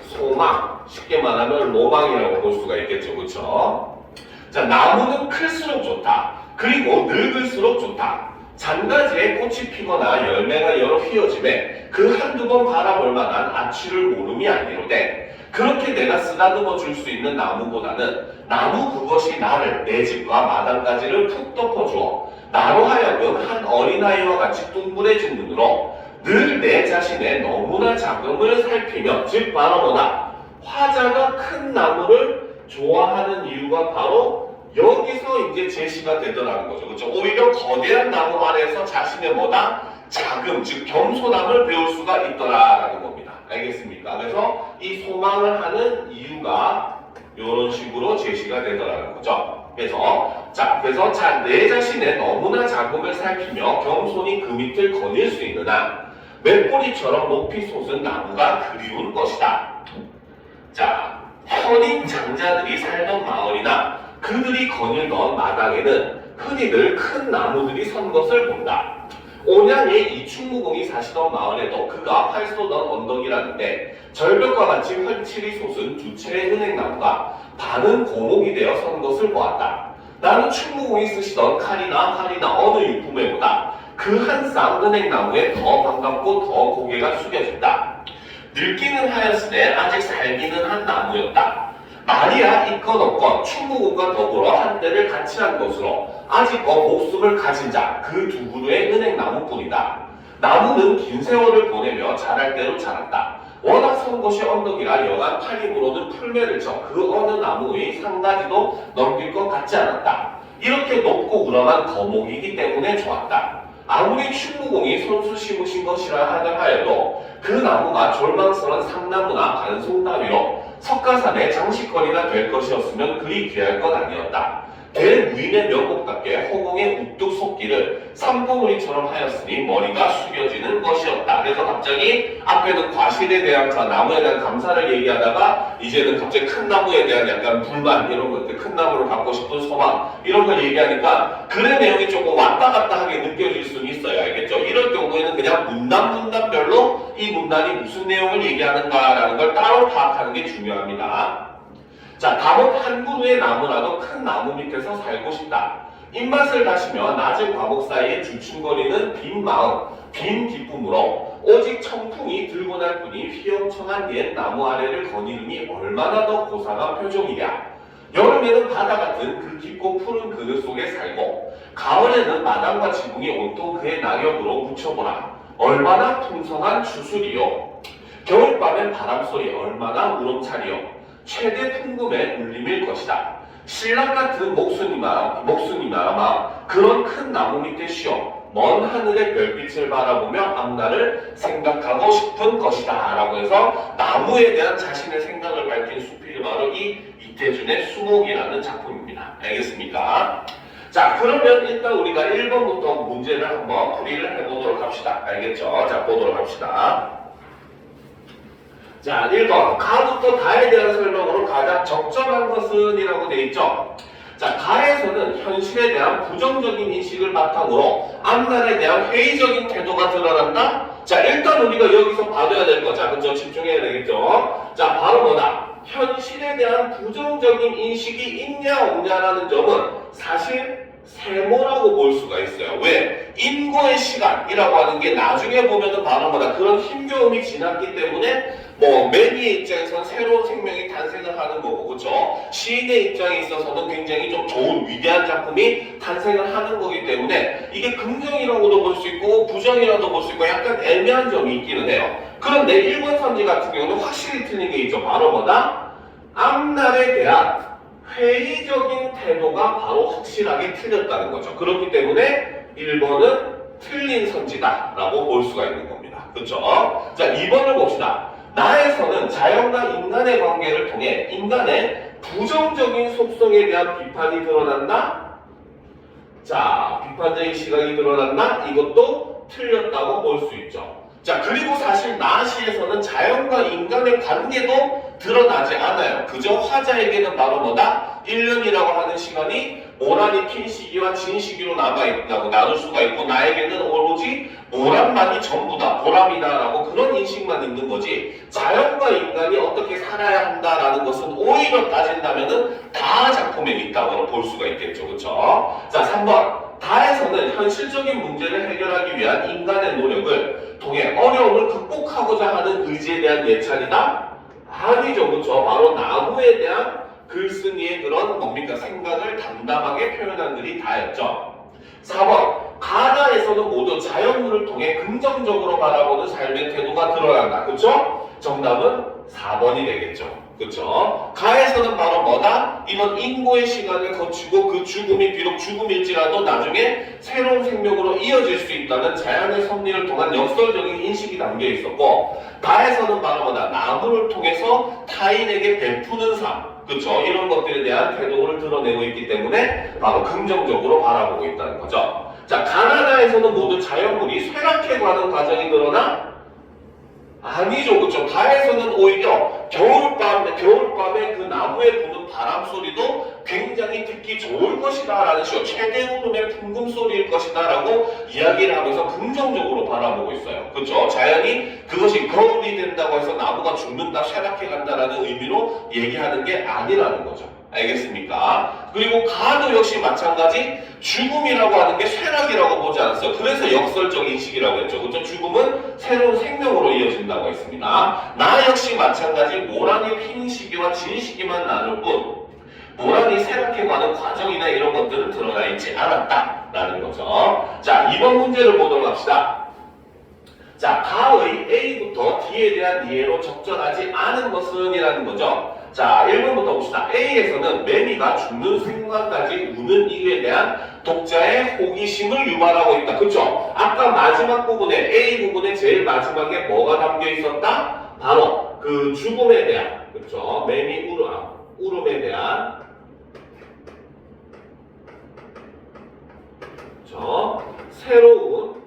소망, 쉽게 말하면 로망이라고 볼 수가 있겠죠. 그렇죠? 자, 나무는 클수록 좋다. 그리고 늙을수록 좋다. 잔가지에 꽃이 피거나 열매가 여러 휘어짐에 그 한두 번 바라볼 만한 아취를 모름이 아니로되 그렇게 내가 쓰다듬어 줄 수 있는 나무보다는 나무 그것이 나를 내 집과 마당가지를 푹 덮어주어 나로 하여금 한 어린아이와 같이 뚱그레진 눈으로 늘 내 자신의 너무나 작음을 살피며, 즉 바로 뭐다? 화자가 큰 나무를 좋아하는 이유가 바로 여기서 이제 제시가 되더라는 거죠. 그렇죠? 오히려 거대한 나무 아래에서 자신의 뭐다? 자금, 즉 겸손함을 배울 수가 있더라라는 겁니다. 알겠습니까? 그래서 이 소망을 하는 이유가 이런 식으로 제시가 되더라는 거죠. 그래서 내 자신의 너무나 자금을 살피며 겸손히 그 밑을 거닐 수 있는 한 맷뿌리처럼 높이 솟은 나무가 그리운 것이다. 자, 현인 장자들이 살던 마을이나 그들이 거닐던 마당에는 흔히들 큰 나무들이 선 것을 본다. 온양에 이충무공이 사시던 마을에도 그가 활 쏘던 언덕이라는데 절벽과 같이 펼칠이 솟은 두 채의 은행나무가 반은 고목이 되어 선 것을 보았다. 나는 충무공이 쓰시던 칼이나 활이나 어느 유품에보다 그 한 쌍 은행나무에 더 반갑고 더 고개가 숙여진다. 늙기는 하였으되 아직 살기는 한 나무였다. 말이야 있건 없건 충무공과 더불어 한때를 같이 한 것으로 아직껏 목숨을 가진 자 그 두 그루의 은행나무뿐이다. 나무는 긴 세월을 보내며 자랄 대로 자랐다. 워낙 선 것이 언덕이라 여간 팔 힘으로는 풀매를 쳐 그 어느 나무의 상가지도 넘길 것 같지 않았다. 이렇게 높고 우람한 거목이기 때문에 좋았다. 아무리 충무공이 손수 심으신 것이라 하여도 그 나무가 졸망스러운 상나무나 반송 따위로 석가산의 장식거리가 될 것이었으면 그리 귀할 것 아니었다. 대무인의 명목답게 허공의 우뚝 솟기를 산봉우리처럼 하였으니 머리가 숙여지는 것이었다. 그래서 갑자기 앞에는 과실에 대한 나무에 대한 감사를 얘기하다가 이제는 갑자기 큰 나무에 대한 약간 불만 이런 것들, 큰 나무를 갖고 싶은 소망 이런 걸 얘기하니까 글의 내용이 조금 왔다 갔다 하게 느껴질 수는 있어요. 알겠죠? 이럴 경우에는 그냥 문단별로 이 문단이 무슨 내용을 얘기하는가라는 걸 따로 파악하는 게 중요합니다. 자, 다음 한 그루의 나무라도 큰 나무 밑에서 살고 싶다. 입맛을 다시며 낮은 과목 사이에 주춤거리는 빈 마음, 빈 기쁨으로 오직 청풍이 들고 날 뿐이 휘영청한 옛 나무 아래를 거니름이 얼마나 더 고상한 표정이랴. 여름에는 바다 같은 그 깊고 푸른 그늘 속에 살고 가을에는 마당과 지붕이 온통 그의 낙엽으로 묻혀보라. 얼마나 풍성한 추수리요. 겨울밤엔 바람소리 얼마나 우렁차리요. 최대 풍금의 울림일 것이다. 신랑 같은 목수님아 그런 큰 나무 밑에 쉬어 먼 하늘의 별빛을 바라보며 앞날을 생각하고 싶은 것이다 라고 해서 나무에 대한 자신의 생각을 밝힌 수필이 바로 이 이태준의 수목이라는 작품입니다. 알겠습니까? 자, 그러면 일단 우리가 1번부터 문제를 한번 풀이를 해보도록 합시다. 알겠죠? 자, 보도록 합시다. 자, 1번 가부터 다에 대한 설명으로 가장 적절한 것은 이라고 되어 있죠. 자, 가에서는 현실에 대한 부정적인 인식을 바탕으로 앞날에 대한 회의적인 태도가 드러난다. 자, 일단 우리가 여기서 봐둬야 될 거. 자, 그죠? 집중해야 되겠죠. 자, 바로 뭐다? 현실에 대한 부정적인 인식이 있냐 없냐라는 점은 사실 세모라고 볼 수가 있어요. 왜? 인고의 시간이라고 하는 게 나중에 보면은 바로 뭐다? 그런 힘겨움이 지났기 때문에 매니의 입장에서는 새로운 생명이 탄생을 하는 거고, 그쵸? 시인의 입장에 있어서는 굉장히 좀 좋은 위대한 작품이 탄생을 하는 거기 때문에 이게 긍정이라고도 볼 수 있고 부정이라도 볼 수 있고 약간 애매한 점이 있기는 해요. 그런데 1번 선지 같은 경우는 확실히 틀린 게 있죠. 바로 뭐다? 앞날에 대한 회의적인 태도가 바로 확실하게 틀렸다는 거죠. 그렇기 때문에 1번은 틀린 선지다 라고 볼 수가 있는 겁니다. 그쵸? 자, 2번을 봅시다. 나에서는 자연과 인간의 관계를 통해 인간의 부정적인 속성에 대한 비판이 드러난다? 자, 비판적인 시각이 드러난다? 이것도 틀렸다고 볼 수 있죠. 자, 그리고 사실 나시에서는 자연과 인간의 관계도 드러나지 않아요. 그저 화자에게는 바로 뭐다? 1년이라고 하는 시간이 모란이 핀 시기와 진 시기로 남아있다고 나눌 수가 있고 나에게는 오로지 모란만이 전부다, 보람이다라고 그런 인식만 있는 거지 자연과 인간이 어떻게 살아야 한다라는 것은 오히려 따진다면은 다 작품에 있다고 볼 수가 있겠죠. 그쵸? 자, 3번. 다에서는 현실적인 문제를 해결하기 위한 인간의 노력을 통해 어려움을 극복하고자 하는 의지에 대한 예찬이다? 아니죠. 그쵸? 바로 나무에 대한 글쓴이의 그런 뭡니까? 생각을 담담하게 표현한 글이 다였죠. 4번. 가다에서는 모두 자연물을 통해 긍정적으로 바라보는 삶의 태도가 드러난다. 그쵸? 정답은 4번이 되겠죠. 그쵸? 가에서는 바로 뭐다? 이런 인고의 시간을 거치고 그 죽음이 비록 죽음일지라도 나중에 새로운 생명으로 이어질 수 있다는 자연의 섭리를 통한 역설적인 인식이 담겨 있었고 가에서는 바로 뭐다? 나무를 통해서 타인에게 베푸는 삶 그쵸? 이런 것들에 대한 태도를 드러내고 있기 때문에 바로 긍정적으로 바라보고 있다는 거죠. 자, 가나다에서는 모두 자연물이 쇠락해가는 과정이 드러나? 아니죠. 그쵸? 가에서는 오히려 겨울밤에 그 나무에 부는 바람 소리도 굉장히 듣기 좋을 것이다 라는 식으로 최대 울음의 풍금 소리일 것이다 라고 이야기를 하면서 긍정적으로 바라보고 있어요. 그쵸? 자연이 그것이 겨울이 된다고 해서 나무가 죽는다, 쇠락해 간다라는 의미로 얘기하는 게 아니라는 거죠. 알겠습니까? 그리고 가도 역시 마찬가지 죽음이라고 하는 게 쇠락이라고 보지 않았어요. 그래서 역설적 인식이라고 했죠. 그렇죠? 죽음은 새로운 생명으로 이어진다고 했습니다. 나 역시 마찬가지 모란이 핀 시기와 진 시기만 나눌 뿐 모란이 쇠락해가는 과정이나 이런 것들은 드러나 있지 않았다라는 거죠. 자, 2번 문제를 보도록 합시다. 자, 가의 A부터 D에 대한 이해로 적절하지 않은 것은 이라는 거죠. 자, 1번부터 봅시다. A에서는 매미가 죽는 순간까지 우는 이유에 대한 독자의 호기심을 유발하고 있다. 그쵸? 아까 마지막 부분에 A 부분에 제일 마지막에 뭐가 담겨 있었다? 바로 그 죽음에 대한, 그쵸? 매미 울음에 대한, 그쵸? 새로운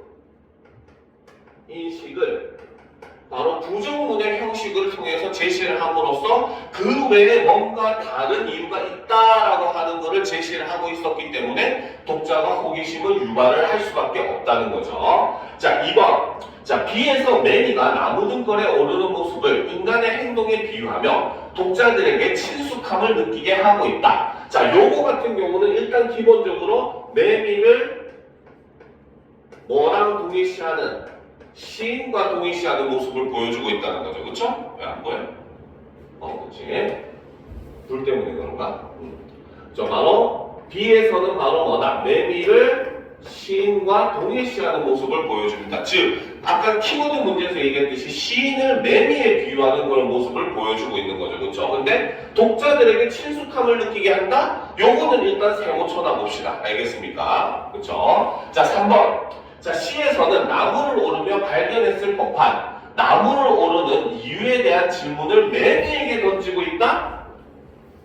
인식을 바로 부정문의 형식을 통해서 제시를 함으로써 그 외에 뭔가 다른 이유가 있다라고 하는 것을 제시를 하고 있었기 때문에 독자가 호기심을 유발을 할 수밖에 없다는 거죠. 자, 2번. 자, B에서 매미가 나무 등걸에 오르는 모습을 인간의 행동에 비유하며 독자들에게 친숙함을 느끼게 하고 있다. 자, 요거 같은 경우는 일단 기본적으로 매미를 뭐랑 동일시하는 시인과 동일시하는 모습을 보여주고 있다는 거죠. 그쵸? 왜 안 보여? 그치. 불 때문에 그런가? 저 바로 B에서는 바로 뭐다? 매미를 시인과 동일시하는 모습을 보여줍니다. 즉, 아까 키워드 문제에서 얘기했듯이 시인을 매미에 비유하는 그런 모습을 보여주고 있는 거죠. 그쵸? 근데 독자들에게 친숙함을 느끼게 한다? 요거는 일단 세모 쳐다봅시다. 알겠습니까? 그쵸? 자, 3번. 자, 시에서는 나무를 오르며 발견했을 법한 나무를 오르는 이유에 대한 질문을 매미에게 던지고 있다?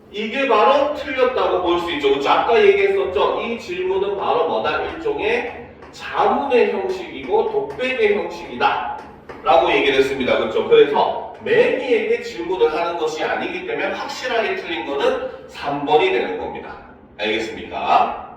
이게 바로 틀렸다고 볼 수 있죠. 그렇죠? 아까 얘기했었죠. 이 질문은 바로 뭐다? 일종의 자문의 형식이고 독백의 형식이다 라고 얘기를 했습니다. 그렇죠? 그래서 매미에게 질문을 하는 것이 아니기 때문에 확실하게 틀린 거는 3번이 되는 겁니다. 알겠습니까?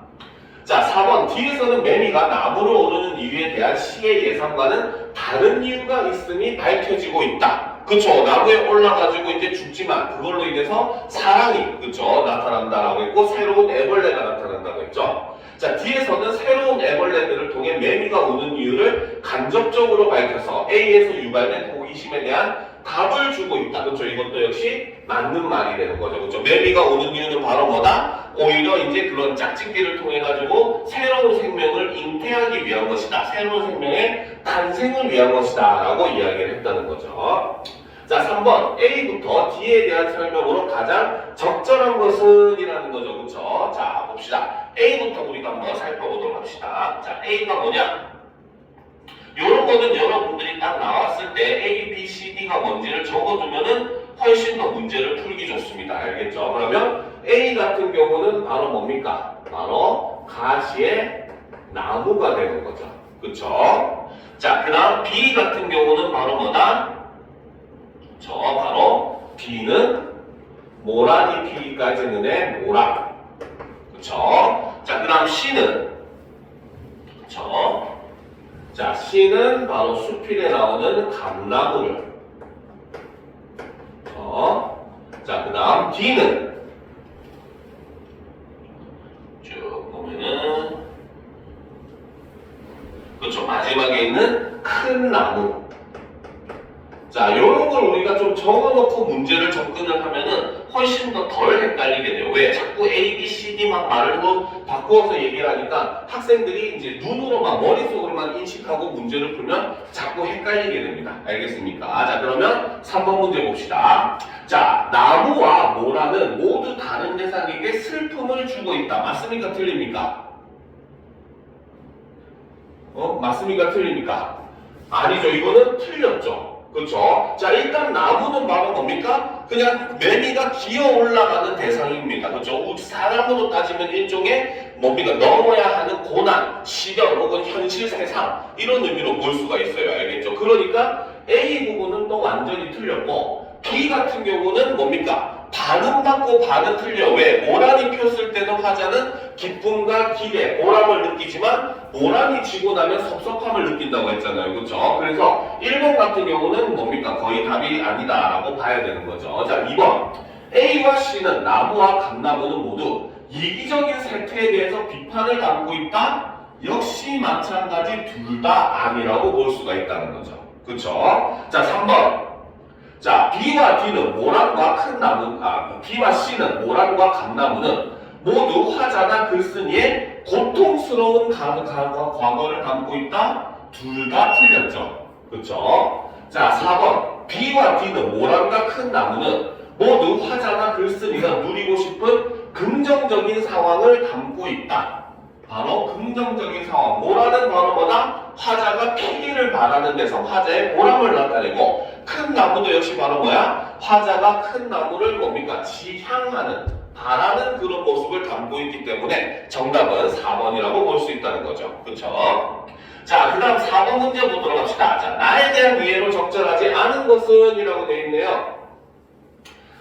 자, 4번. 뒤에서는 매미가 나무를 오르는 이유에 대한 시의 예상과는 다른 이유가 있음이 밝혀지고 있다. 그쵸? 나무에 올라가지고 이제 죽지만 그걸로 인해서 사랑이, 그쵸? 나타난다라고 했고, 새로운 애벌레가 나타난다고 했죠. 자, 뒤에서는 새로운 애벌레들을 통해 매미가 우는 이유를 간접적으로 밝혀서 A에서 유발된 호기심에 대한 답을 주고 있다. 그쵸? 이것도 역시 맞는 말이 되는 거죠. 그쵸? 매미가 우는 이유는 바로 뭐다? 오히려 이제 그런 짝짓기를 통해 가지고 새로운 생명을 잉태하기 위한 것이다. 새로운 생명의 탄생을 위한 것이다. 라고 이야기를 했다는 거죠. 자, 3번. A부터 D에 대한 설명으로 가장 적절한 것은 이라는 거죠. 그쵸? 자, 봅시다. A부터 우리가 한번 살펴보도록 합시다. 자, A가 뭐냐? 요런 거는 여러분들이 딱 나왔을 때 A, B, C, D가 뭔지를 적어두면은 훨씬 더 문제를 풀기 좋습니다. 알겠죠? 그러면 A 같은 경우는 바로 뭡니까? 바로 가시의 나무가 되는 거죠. 그쵸? 자, 그 다음 B 같은 경우는 바로 뭐다? 바로 B는 모란이 피기까지는 애 모란. 그쵸? 자, 그 다음 C는 그쵸? 자, C는 바로 수필에 나오는 감나무를. 자, 그 다음 D는 쭉 보면은 그렇죠. 마지막에 있는 큰 나무. 자, 요런 걸 우리가 좀 적어놓고 문제를 접근을 하면은 훨씬 더 덜 헷갈리게 돼요. 왜? 자꾸 A, B, C, D만 말로 바꾸어서 얘기를 하니까 학생들이 이제 눈으로만, 머릿속으로만 인식하고 문제를 풀면 자꾸 헷갈리게 됩니다. 알겠습니까? 자, 그러면 3번 문제 봅시다. 자, 나무와 모라는 모두 다른 대상에게 슬픔을 주고 있다. 맞습니까? 틀립니까? 맞습니까? 틀립니까? 아니죠. 이거는 틀렸죠. 그렇죠? 자, 일단 나무는 바로 뭡니까? 그냥 매미가 기어 올라가는 대상입니다. 그렇죠? 사람으로 따지면 일종의 뭡니까? 넘어야 하는 고난, 시련 혹은 현실 세상 이런 의미로 볼 수가 있어요. 알겠죠? 그러니까 A 부분은 또 완전히 틀렸고 B 같은 경우는 뭡니까? 반은 맞고 반은 틀려. 왜? 모란이 폈을 때도 화자는 기쁨과 기대, 보람을 느끼지만 모란이 지고 나면 섭섭함을 느낀다고 했잖아요. 그렇죠? 그래서 1번 같은 경우는 뭡니까? 거의 답이 아니다라고 봐야 되는 거죠. 자, 2번. A와 C는 나무와 감나무는 모두 이기적인 세태에 대해서 비판을 담고 있다? 역시 마찬가지 둘 다 아니라고 볼 수가 있다는 거죠. 그렇죠? 자, 3번. 자, B와 D는 모란과 큰 나무, B와 C는 모란과 감나무는 모두 화자나 글쓴이의 고통스러운 과거를 담고 있다? 둘 다 틀렸죠. 그쵸? 자, 4번. B와 D는 모란과 큰 나무는 모두 화자나 글쓴이가 누리고 싶은 긍정적인 상황을 담고 있다. 바로 긍정적인 상황. 모란은 바로 뭐다? 화자가 피기를 바라는 데서 화자의 보람을 나타내고, 큰 나무도 역시 바로 뭐야? 화자가 큰 나무를 뭡니까? 지향하는, 바라는 그런 모습을 담고 있기 때문에 정답은 4번이라고 볼 수 있다는 거죠. 그쵸? 자, 그 다음 4번 문제 보도록 합시다. 자, 나에 대한 이해로 적절하지 않은 것은? 이라고 되어 있네요.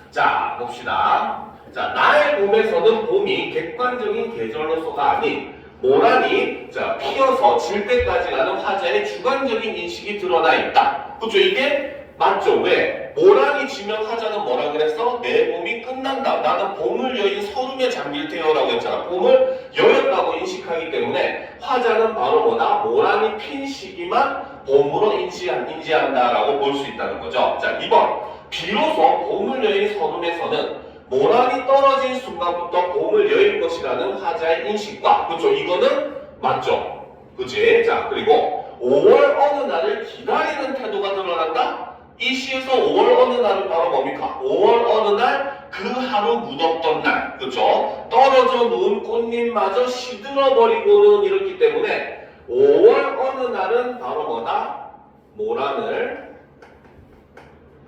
자, 봅시다. 자, 나의 봄에서는 봄이 객관적인 계절로서가 아닌 모란이 피어서 질 때까지 가는 화자의 주관적인 인식이 드러나 있다. 그쵸? 이게 맞죠? 왜? 모란이 지면 화자는 뭐라 그랬어? 내 봄이 끝난다. 나는 봄을 여인 서름에 잠길 테요라고 했잖아. 봄을 여였다고 인식하기 때문에 화자는 바로 뭐다? 모란이 핀 시기만 봄으로 인지한다라고 볼 수 있다는 거죠. 자, 2번. 비로소 봄을 여인 서름에서는 모란이 떨어진 순간부터 봄을 여인 것이라는 화자의 인식과, 그쵸? 이거는 맞죠? 그치? 자, 그리고 5월 어느 날을 기다리는 태도가 드러난다? 이 시에서 5월 어느 날은 바로 뭡니까? 5월 어느 날, 그 하루 무덥던 날, 그쵸? 떨어져 누운 꽃잎마저 시들어버리고는 이렇기 때문에 5월 어느 날은 바로 뭐다? 모란을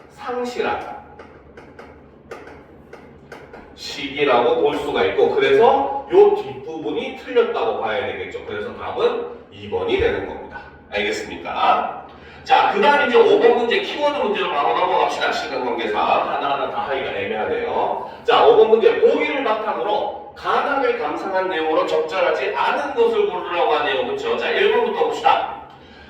상실한 시기라고 볼 수가 있고, 그래서 요 뒷부분이 틀렸다고 봐야 되겠죠. 그래서 답은 2번이 되는 겁니다. 알겠습니까? 자, 그 다음 이제 5번 문제 키워드 문제로 바로 넘어갑시다. 시간 관계상 하나하나 다 하기가 애매하네요. 자, 5번 문제. 보기를 바탕으로 가나를 감상한 내용으로 적절하지 않은 것을 고르라고 하네요. 그렇죠? 자, 1번부터 봅시다.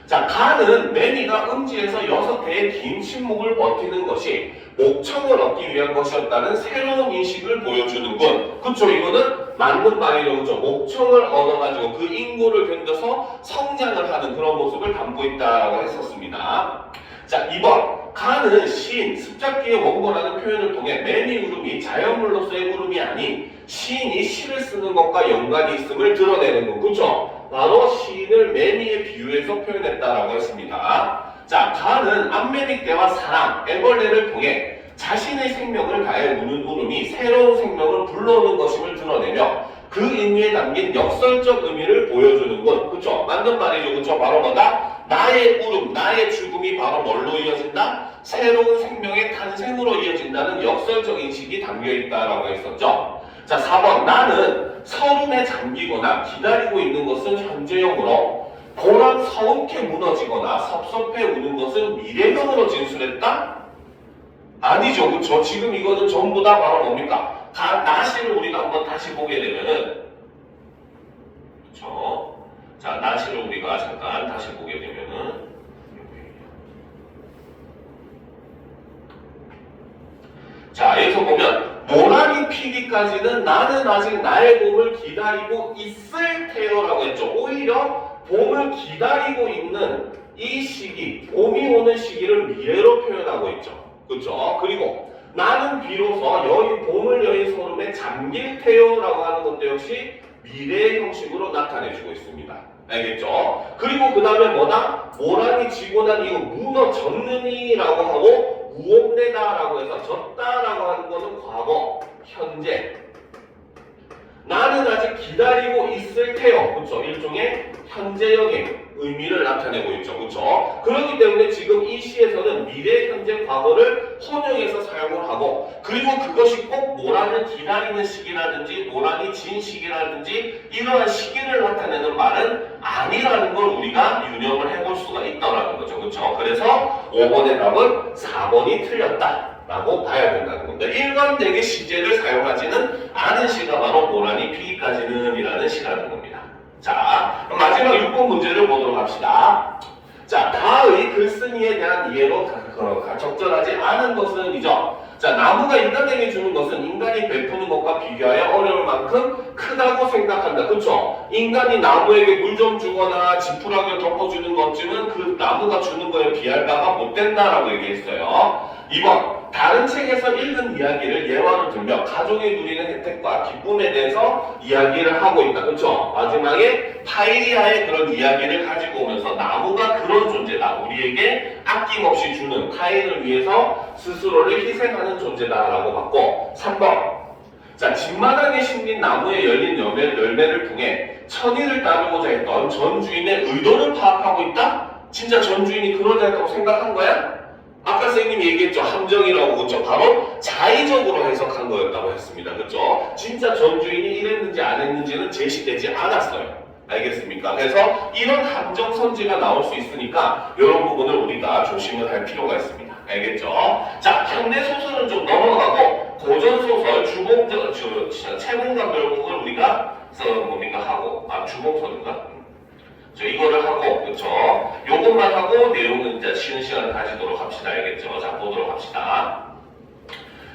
자, 가는 매미가 음지에서 6개의 긴 침묵을 버티는 것이 목청을 얻기 위한 것이었다는 새로운 인식을 보여주는군. 그쵸? 이거는 맞는 말이죠. 그쵸? 목청을 얻어가지고 그 인고를 견뎌서 성장을 하는 그런 모습을 담고 있다고 했었습니다. 자, 2번. 가는 시인, 습작기의 원고라는 표현을 통해 매미 울음이 자연물로서의 울음이 아닌 시인이 시를 쓰는 것과 연관이 있음을 드러내는 것. 그쵸? 바로 시인을 매미에 비유해서 표현했다라고 했습니다. 자, 가는 암매미 떼와 사람, 애벌레를 통해 자신의 생명을 다해 우는 울음이 새로운 생명을 불러오는 것임을 드러내며 그 의미에 담긴 역설적 의미를 보여주는 것. 그쵸? 맞는 말이죠. 그쵸? 바로 뭐다? 나의 울음, 나의 죽음이 바로 뭘로 이어진다? 새로운 생명의 탄생으로 이어진다는 역설적 인식이 담겨있다라고 했었죠. 자, 4번. 나는 서름에 잠기거나 기다리고 있는 것은 현재형으로, 보람 서운케 무너지거나 섭섭해 우는 것은 미래형으로 진술했다? 아니죠. 그쵸? 지금 이거는 전부 다 바로 뭡니까? 나시를 우리가 한번 다시 보게 되면은, 그쵸? 자, 나시를 우리가 잠깐 다시 보게 되면은, 자, 여기서 보면 모란이 피기까지는 나는 아직 나의 봄을 기다리고 있을 테요라고 했죠. 오히려 봄을 기다리고 있는 이 시기, 봄이 오는 시기를 미래로 표현하고 있죠. 그렇죠? 그리고 나는 비로소 봄을 여인 소름에 잠길 테요라고 하는 것도 역시 미래의 형식으로 나타내주고 있습니다. 알겠죠? 그리고 그 다음에 뭐다? 모란이 지고 난 이후 무너졌느니라고 하고 우옵내다라고 해서 졌다라고 하는 것은 과거, 현재. 나는 아직 기다리고 있을 테요. 그쵸? 일종의 현재형의 의미를 나타내고 있죠. 그쵸? 그렇기 때문에 지금 이 시에서는 미래, 현재, 과거를 혼용해서 사용을 하고, 그리고 그것이 꼭 모란을 기다리는 시기라든지 모란이 진 시기라든지 이러한 시기를 나타내는 말은 아니라는 걸 우리가 유념을 해볼 수가 있다는 거죠. 그쵸? 그래서 5번의 답은 4번이 틀렸다 라고 봐야 된다는 겁니다. 일관되게 시제를 사용하지는 않은 시가 바로 모란이 피기까지는 이라는 시라는 겁니다. 자, 그럼 마지막 6번 문제를 보도록 합시다. 자, 다의 글쓴이에 대한 이해로 적절하지 않은 것은 이죠. 자, 나무가 인간에게 주는 것은 인간이 베푸는 것과 비교하여 어려울 만큼 크다고 생각한다. 그쵸? 인간이 나무에게 물 좀 주거나 지푸라기를 덮어주는 것쯤은 그 나무가 주는 거에 비할 바가 못 된다라고 얘기했어요. 2번. 다른 책에서 읽은 이야기를 예화로 들며 가족이 누리는 혜택과 기쁨에 대해서 이야기를 하고 있다. 그렇죠? 마지막에 파이리아의 그런 이야기를 가지고 오면서 나무가 그런 존재다. 우리에게 끊임없이 주는 타인을 위해서 스스로를 희생하는 존재다라고 봤고 3번 자, 집마당에 심긴 나무에 열린 열매를 통해 천의를 따르고자 했던 전 주인의 의도를 파악하고 있다? 진짜 전 주인이 그러자 했다고 생각한 거야? 아까 선생님이 얘기했죠. 함정이라고. 그렇죠? 바로 자의적으로 해석한 거였다고 했습니다. 그렇죠? 진짜 전 주인이 이랬는지 안 했는지는 제시되지 않았어요. 알겠습니까? 그래서 이런 함정 선지가 나올 수 있으니까 이런 부분을 우리가 조심을 할 필요가 있습니다. 알겠죠? 자, 현대 소설은 좀 넘어가고 고전 소설, 채공감 결국을 우리가 뭡니까 하고 주봉설인가? 저 이거를 하고 그렇죠? 요것만 하고 내용은 이제 쉬는 시간을 가지도록 합시다. 알겠죠? 자, 보도록 합시다.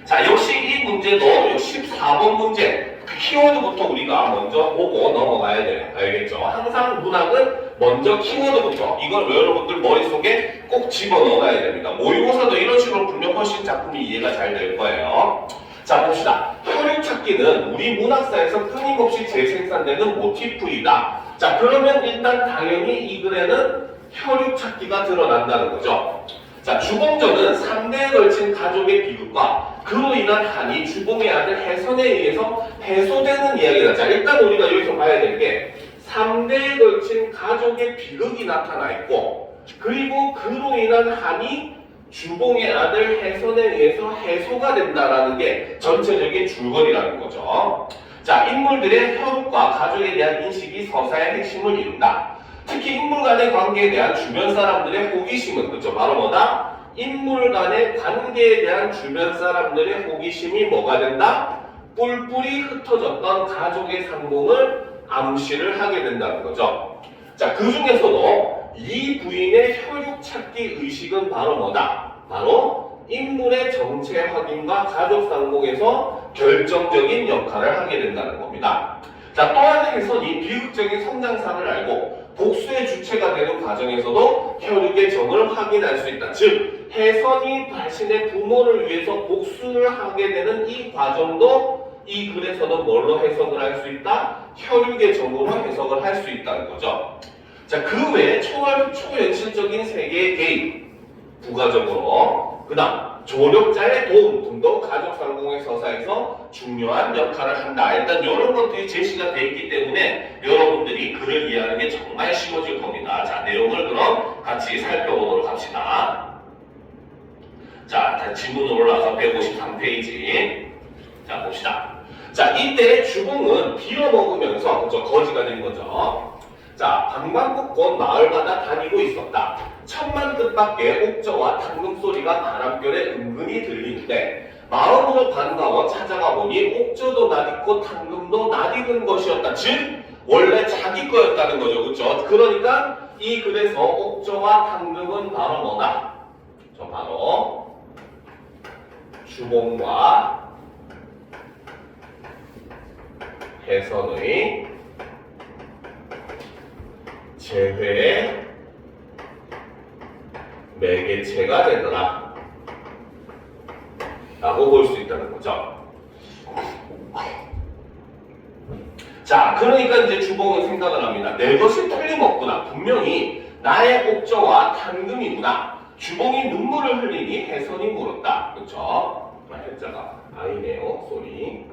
자, 역시 이 문제도 14번 문제 그 키워드부터 우리가 먼저 보고 넘어가야 돼요. 알겠죠? 항상 문학은 먼저 키워드부터 이걸 여러분들 머릿속에 꼭 집어넣어야 됩니다. 모의고사도 이런 식으로 풀면 훨씬 작품이 이해가 잘 될 거예요. 자, 봅시다. 혈육찾기는 우리 문학사에서 끊임없이 재생산되는 모티프이다. 자, 그러면 일단 당연히 이 글에는 혈육찾기가 드러난다는 거죠. 자, 주봉전은 3대에 걸친 가족의 비극과 그로 인한 한이 주봉의 아들 해선에 의해서 해소되는 이야기다. 자, 일단 우리가 여기서 봐야 될 게 3대에 걸친 가족의 비극이 나타나 있고 그리고 그로 인한 한이 주봉의 아들 해선에 의해서 해소가 된다라는 게 전체적인 줄거리라는 거죠. 자, 인물들의 혈육과 가족에 대한 인식이 서사의 핵심을 이룬다. 특히 인물 간의 관계에 대한 주변 사람들의 호기심은 그렇죠. 바로 뭐다? 인물 간의 관계에 대한 주변 사람들의 호기심이 뭐가 된다? 뿔뿔이 흩어졌던 가족의 상봉을 암시를 하게 된다는 거죠. 자, 그 중에서도 이 부인의 혈육 찾기 의식은 바로 뭐다? 바로 인물의 정체 확인과 가족 상봉에서 결정적인 역할을 하게 된다는 겁니다. 자, 또한 해선이 비극적인 성장상을 알고 복수의 주체가 되는 과정에서도 혈육의 정을 확인할 수 있다. 즉, 해선이 자신의 부모를 위해서 복수를 하게 되는 이 과정도 이 글에서는 뭘로 해석을 할 수 있다? 혈육의 정으로 해석을 할 수 있다는 거죠. 자, 그 외에 초현실적인 세계의 개입, 부가적으로, 그 다음 조력자의 도움 등도 가족 상봉의 서사에서 중요한 역할을 한다. 일단 이런 것들이 제시가 되어 있기 때문에 여러분들이 글을 이해하는 게 정말 쉬워질 겁니다. 자, 내용을 그럼 같이 살펴보도록 합시다. 자, 지문으로 올라와서 153페이지. 자, 봅시다. 자, 이때 주봉은 빌어먹으면서 그죠? 거지가 된 거죠. 자, 방방곡곡 마을마다 다니고 있었다. 천만 뜻밖의 옥저와 당금 소리가 바람결에 은근히 들리는데 마음으로 반가워 찾아가 보니 옥저도 낯익고 당금도 낯익은 것이었다. 즉 원래 자기 거였다는 거죠. 그렇죠? 그러니까 이 글에서 옥저와 당금은 바로 뭐다? 저 바로 주봉과 해선의 재회의 매개체가 되더라 라고 볼 수 있다는 거죠. 자, 그러니까 이제 주봉은 생각을 합니다. 내 것이 틀림없구나. 분명히 나의 옥저와 당금이구나. 주봉이 눈물을 흘리니 해선이 물었다. 그렇죠? 해자가 아이네요. 소리.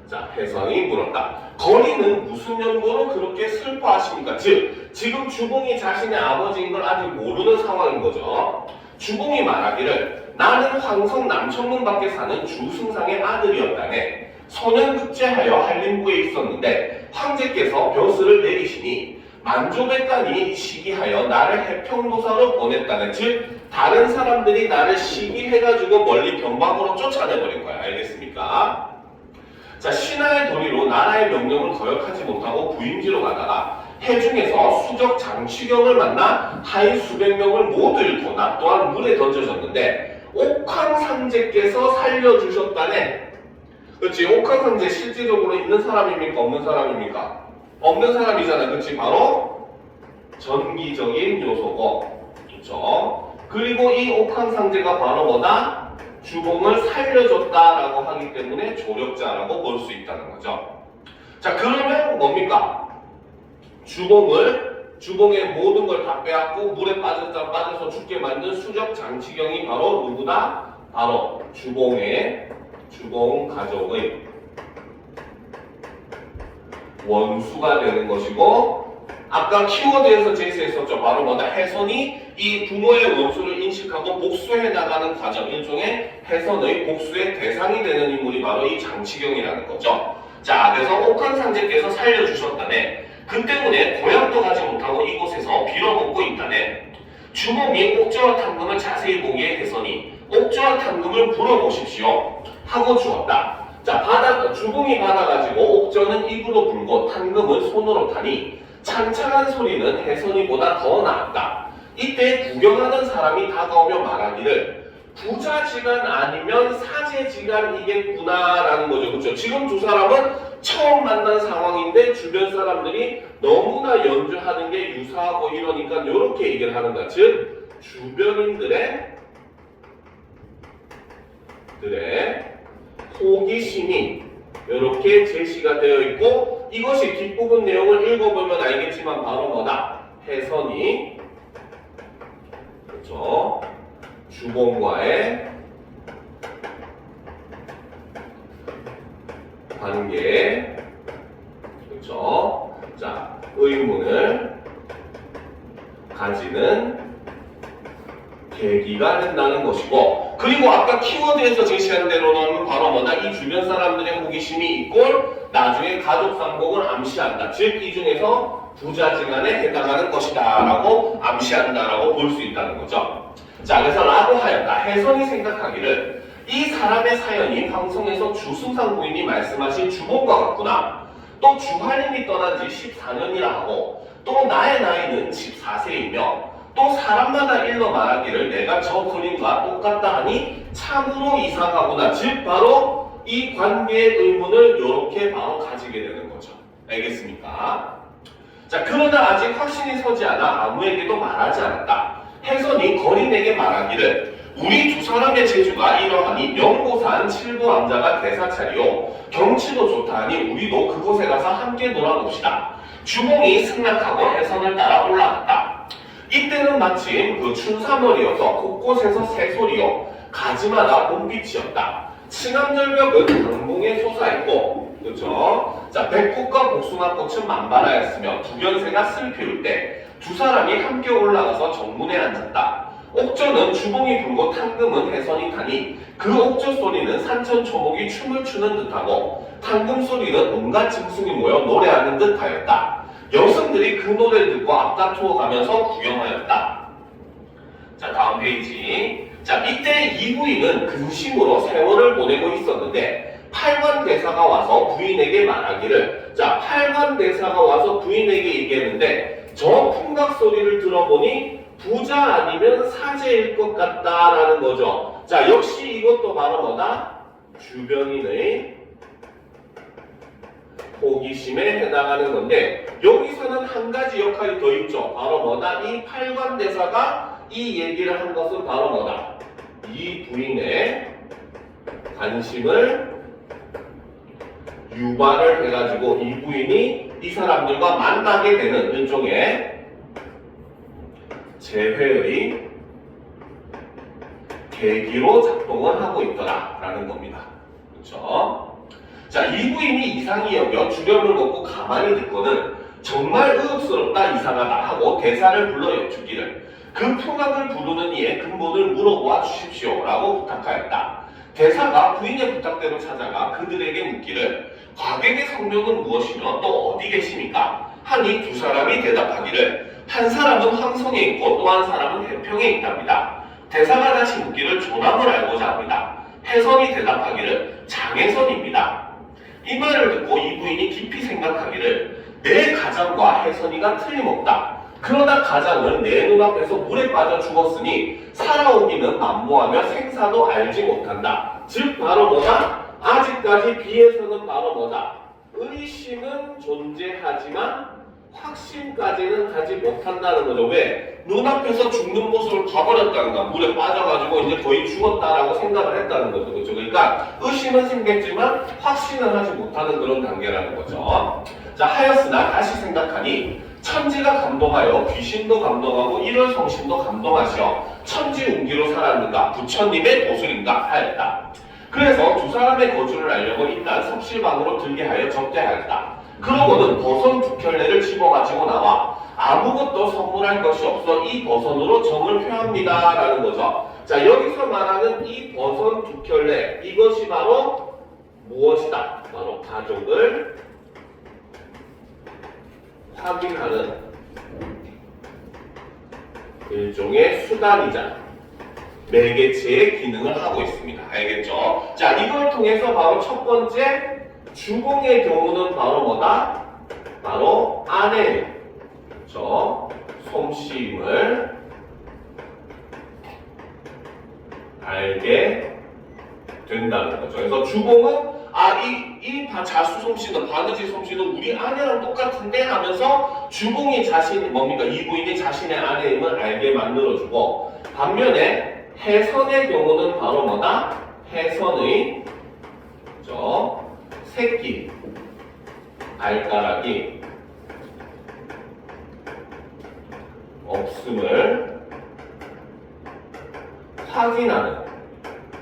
자, 해선이 물었다. 거리는 무슨 연고로 그렇게 슬퍼하십니까? 즉, 지금 주봉이 자신의 아버지인 걸 아직 모르는 상황인 거죠. 주봉이 말하기를 나는 황성 남천문 밖에 사는 주승상의 아들이었다네. 소년급제하여 한림부에 있었는데 황제께서 벼슬을 내리시니 만조백관이 시기하여 나를 해평도사로 보냈다네. 즉, 다른 사람들이 나를 시기해가지고 멀리 병방으로 쫓아내버린 거야. 알겠습니까? 자, 신하의 도리로 나라의 명령을 거역하지 못하고 부임지로 가다가 해중에서 수적 장취경을 만나 하인 수백 명을 모두 잃고 나 또한 물에 던져졌는데 옥황상제께서 살려주셨다네. 그렇지? 옥황상제 실질적으로 있는 사람입니까? 없는 사람입니까? 없는 사람이잖아. 그렇지? 바로 전기적인 요소고. 그렇죠? 그리고 이 옥황상제가 바로 뭐다? 주봉을 살려줬다라고 하기 때문에 조력자라고 볼 수 있다는 거죠. 자, 그러면 뭡니까? 주봉을 주봉의 모든 걸 다 빼앗고 물에 빠져서 죽게 만든 수적 장치경이 바로 누구다? 바로 주봉 가족의 원수가 되는 것이고, 아까 키워드에서 제시했었죠. 바로 뭐다? 혜선이 이 부모의 원수를 인식하고 복수해 나가는 과정, 일종의 혜선의 복수의 대상이 되는 인물이 바로 이 장치경이라는 거죠. 자, 그래서 옥황상제께서 살려주셨다네. 그 때문에 고향도 가지 못하고 이곳에서 빌어먹고 있다네. 주몽이 옥저와 탐금을 자세히 보기에 혜선이 옥저와 탐금을 물어보십시오 하고 주었다. 자, 주봉이 받아가지고 옥저는 입으로 불고 탐금은 손으로 타니 창창한 소리는 혜선이보다 더 나았다. 이때 구경하는 사람이 다가오며 말하기를 부자지간 아니면 사제지간이겠구나라는 거죠. 그렇죠? 지금 두 사람은 처음 만난 상황인데 주변 사람들이 너무나 연주하는 게 유사하고 이러니까 이렇게 얘기를 하는 거야. 즉 주변인들의 호기심이 이렇게 제시가 되어 있고, 이것이 뒷부분 내용을 읽어보면 알겠지만 바로 뭐다? 혜선이 그렇죠? 주봉과의 관계, 그렇죠? 자, 의문을 가지는 계기가 된다는 것이고, 그리고 아까 키워드에서 제시한 대로는 바로 뭐다? 이 주변 사람들의 호기심이 있고 나중에 가족 상복을 암시한다. 즉 이 중에서 부자지간에 해당하는 것이다 라고 암시한다라고 볼 수 있다는 거죠. 자, 그래서 라고 하였다. 혜선이 생각하기를 이 사람의 사연이 방송에서 주승상 부인이 말씀하신 주몽과 같구나. 또 주할림이 떠난 지 14년이라 하고, 또 나의 나이는 14세이며 또 사람마다 일러 말하기를 내가 저 그림과 똑같다 하니 참으로 이상하구나. 즉 바로 이 관계의 의문을 이렇게 바로 가지게 되는 거죠. 알겠습니까? 자, 그러나 아직 확신이 서지 않아 아무에게도 말하지 않았다. 혜선이 거린에게 말하기를 우리 두 사람의 재주가 이러하니 명고산 칠부암자가 대사찰이요 경치도 좋다 하니 우리도 그곳에 가서 함께 놀아봅시다. 주몽이 승낙하고 혜선을 따라 올라갔다. 이때는 마침 그 춘삼월이어서 곳곳에서 새소리요 가지마다 봄빛이었다. 층암절벽은 강봉에 솟아있고, 그렇죠? 자, 백꽃과 복숭아꽃은 만발하였으며 두견새가 슬 피울 때 두 사람이 함께 올라가서 정문에 앉았다. 옥저는 주봉이 불고 탕금은 혜선이 타니 그 옥저 소리는 산천초목이 춤을 추는 듯하고 탕금 소리는 온갖 짐승이 모여 노래하는 듯하였다. 여성들이 그 노래를 듣고 앞다투어 가면서 구경하였다. 자, 다음 페이지. 자, 이때 이 부인은 근심으로 세월을 보내고 있었는데 팔관대사가 와서 부인에게 말하기를, 자, 팔관대사가 와서 부인에게 얘기했는데 저 풍각 소리를 들어보니 부자 아니면 사제일 것 같다라는 거죠. 자, 역시 이것도 바로 뭐다? 주변인의 호기심에 해당하는 건데, 여기서는 한 가지 역할이 더 있죠. 바로 뭐다? 이 팔관대사가 이 얘기를 한 것은 바로 뭐다? 이 부인의 관심을 유발을 해가지고 이 부인이 이 사람들과 만나게 되는 일종의 재회의 계기로 작동을 하고 있더라라는 겁니다. 그렇죠? 자, 이 부인이 이상히 여겨 주렴을 먹고 가만히 듣고는 정말 의혹스럽다, 이상하다 하고 대사를 불러 여쭙기를 그 풍악을 부르는 이의 근본을 물어보아 주십시오 라고 부탁하였다. 대사가 부인의 부탁대로 찾아가 그들에게 묻기를 과객의 성명은 무엇이며 또 어디 계십니까? 하니 두 사람이 대답하기를 한 사람은 황성에 있고 또 한 사람은 해평에 있답니다. 대사가 다시 묻기를 조남을 알고자 합니다. 혜선이 대답하기를 장혜선입니다. 이 말을 듣고 이 부인이 깊이 생각하기를 내 가장과 혜선이가 틀림없다. 그러나 가장은 내 눈앞에서 물에 빠져 죽었으니 살아오기는 만무하며 생사도 알지 못한다. 즉 바로 뭐다? 아직까지 비에서는 바로 뭐다? 의심은 존재하지만 확신까지는 가지 못한다는 거죠. 왜? 눈앞에서 죽는 모습을 봐버렸다는 거야. 물에 빠져가지고 이제 거의 죽었다라고 생각을 했다는 거죠. 그렇죠? 그러니까 의심은 생겼지만 확신을 하지 못하는 그런 단계라는 거죠. 자, 하였으나 다시 생각하니 천지가 감동하여 귀신도 감동하고 일월성신도 감동하시어 천지 운기로 살았는가 부처님의 도술인가 하였다. 그래서 두 사람의 거주를 알려고 일단 섭실방으로 들게 하여 접대하였다. 그러고는 버선 두 켤레를 집어가지고 나와 아무것도 선물할 것이 없어 이 버선으로 정을 표합니다 라는 거죠. 자, 여기서 말하는 이 버선 두 켤레, 이것이 바로 무엇이다? 바로 가족을 확인하는 일종의 수단이자 매개체의 기능을 하고 있습니다. 알겠죠? 자, 이걸 통해서 바로 첫 번째 주공의 경우는 바로 뭐다? 바로 아내, 그렇죠? 솜씨임을 알게 된다는 거죠. 그래서 주공은 이 자수 솜씨는 바느질 솜씨는 우리 아내랑 똑같은데 하면서 주공이 뭡니까? 이 부인이 자신의 아내임을 알게 만들어주고, 반면에 해선의 경우는 바로 뭐다? 해선의 새끼 발가락이 없음을 확인하는,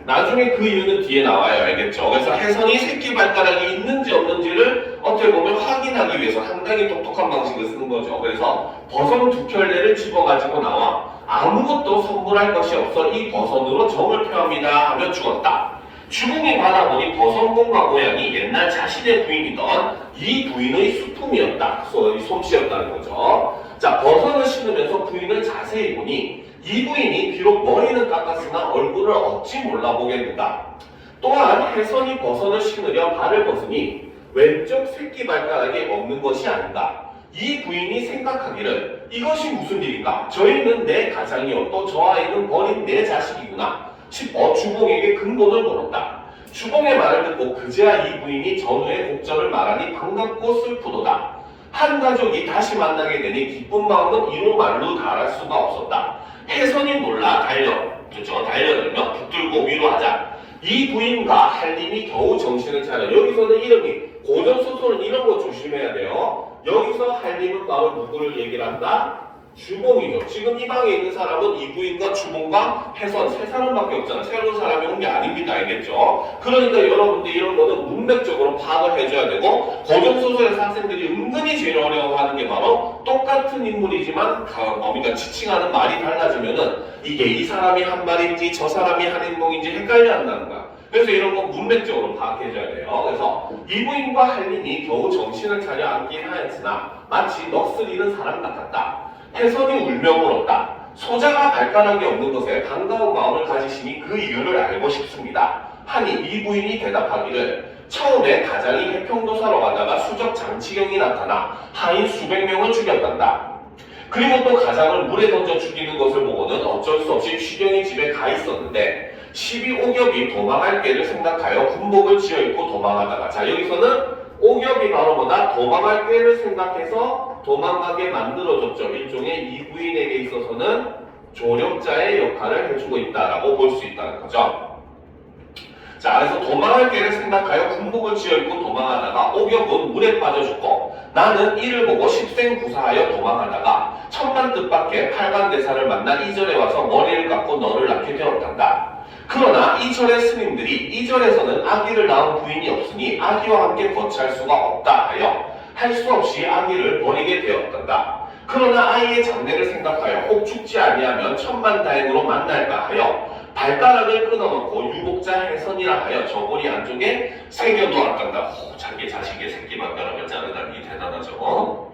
나중에 그 이유는 뒤에 나와요. 알겠죠? 그래서 해선이 새끼 발가락이 있는지 없는지를 어떻게 보면 확인하기 위해서 상당히 똑똑한 방식을 쓰는 거죠. 그래서 버선 두 켤레를 집어가지고 나와 아무것도 선물할 것이 없어 이 버선으로 정을 표합니다 하며 죽었다. 주공이 받아보니 버선공과 모양이 옛날 자신의 부인이던 이 부인의 수품이었다. 솜씨였다는 거죠. 자, 버선을 신으면서 부인을 자세히 보니 이 부인이 비록 머리는 깎았으나 얼굴을 어찌 몰라보겠는가. 또한 해선이 버선을 신으려 발을 벗으니 왼쪽 새끼 발가락이 없는 것이 아닌가. 이 부인이 생각하기를 이것이 무슨 일인가. 저희는 내 가장이요 또 저 아이는 버린 내 자식이구나 싶어 주공에게 근본을 물었다. 주공의 말을 듣고 그제야 이 부인이 전후의 곡절을 말하니 반갑고 슬프도다. 한 가족이 다시 만나게 되니 기쁜 마음은 이루 말로 달할 수가 없었다. 해선이 놀라 달려들며 붙들고 위로하자 이 부인과 한림이 겨우 정신을 차려. 여기서는 이름이 고전소설은 이런 거 조심해야 돼요. 여기서 한림은 바로 누구를 얘기를 한다? 주공이죠. 지금 이 방에 있는 사람은 이 부인과 주공과 해선 세 사람밖에 없잖아. 새로운 사람이 온 게 아닙니다. 알겠죠? 그러니까 여러분들 이런 거는 문맥적으로 파악을 해줘야 되고, 고전소설에서 학생들이 은근히 제일 어려워하는 게 바로 똑같은 인물이지만 그러니까 지칭하는 말이 달라지면은 이게 이 사람이 한 말인지 저 사람이 한 행동인지 헷갈려 한다는 거야. 그래서 이런 건 문맥적으로 파악해줘야 돼요. 그래서 이 부인과 한림이 겨우 정신을 차려 앉긴 하였으나 마치 넋을 잃은 사람 같았다. 해선이 울며 물었다. 소자가 발가락이 없는 것에 반가운 마음을 가지시니 그 이유를 알고 싶습니다. 하니 이 부인이 대답하기를 처음에 가장이 해평도 사러 가다가 수적 장치경이 나타나 하인 수백 명을 죽였단다. 그리고 또 가장을 물에 던져 죽이는 것을 보고는 어쩔 수 없이 취경이 집에 가 있었는데 12오겹이 도망할 때를 생각하여 군복을 지어입고 도망하다가, 자 여기서는 오겹이 바로 뭐다? 도망할 때를 생각해서 도망가게 만들어줬죠. 일종의 이 부인에게 있어서는 조력자의 역할을 해주고 있다라고 볼 수 있다는 거죠. 자, 그래서 도망할 때를 생각하여 군복을 지어입고 도망하다가 오겹은 물에 빠져 죽고 나는 이를 보고 십생구사하여 도망하다가 천만 뜻밖의 팔관대사를 만나 이절에 와서 머리를 깎고 너를 낳게 되었단다. 그러나 이절의 스님들이 이절에서는 아기를 낳은 부인이 없으니 아기와 함께 거치할 수가 없다 하여 할 수 없이 아기를 버리게 되었단다. 그러나 아이의 장래를 생각하여 혹 죽지 아니하면 천만다행으로 만날까 하여 발가락을 끊어놓고 유복자 해선이라 하여 저고리 안쪽에 새겨놓았단다. 자기 자식의 새끼 발가락을 자르다니 대단하죠.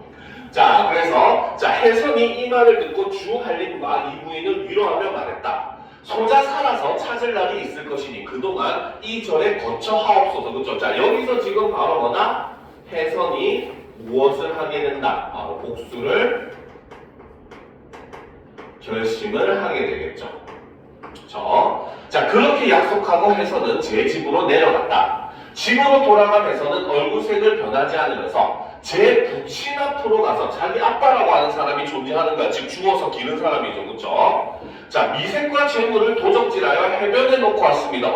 자, 그래서 해선이 이 말을 듣고 주한림과 이 부인을 위로하며 말했다. 소자 살아서 찾을 날이 있을 것이니 그동안 이 절에 거처 하옵소서. 그렇죠? 자, 여기서 지금 바로 뭐다? 해선이 무엇을 하게 된다? 바로 복수를 결심을 하게 되겠죠. 그렇죠? 자, 그렇게 약속하고 해선은 제 집으로 내려갔다. 집으로 돌아간 해선은 얼굴색을 변하지 않으면서 제 부친 앞으로 가서, 자기 아빠라고 하는 사람이 존재하는 거야. 지금 죽어서 기른 사람이죠. 그렇죠? 자, 미색과 재물을 도적질하여 해변에 놓고 왔습니다.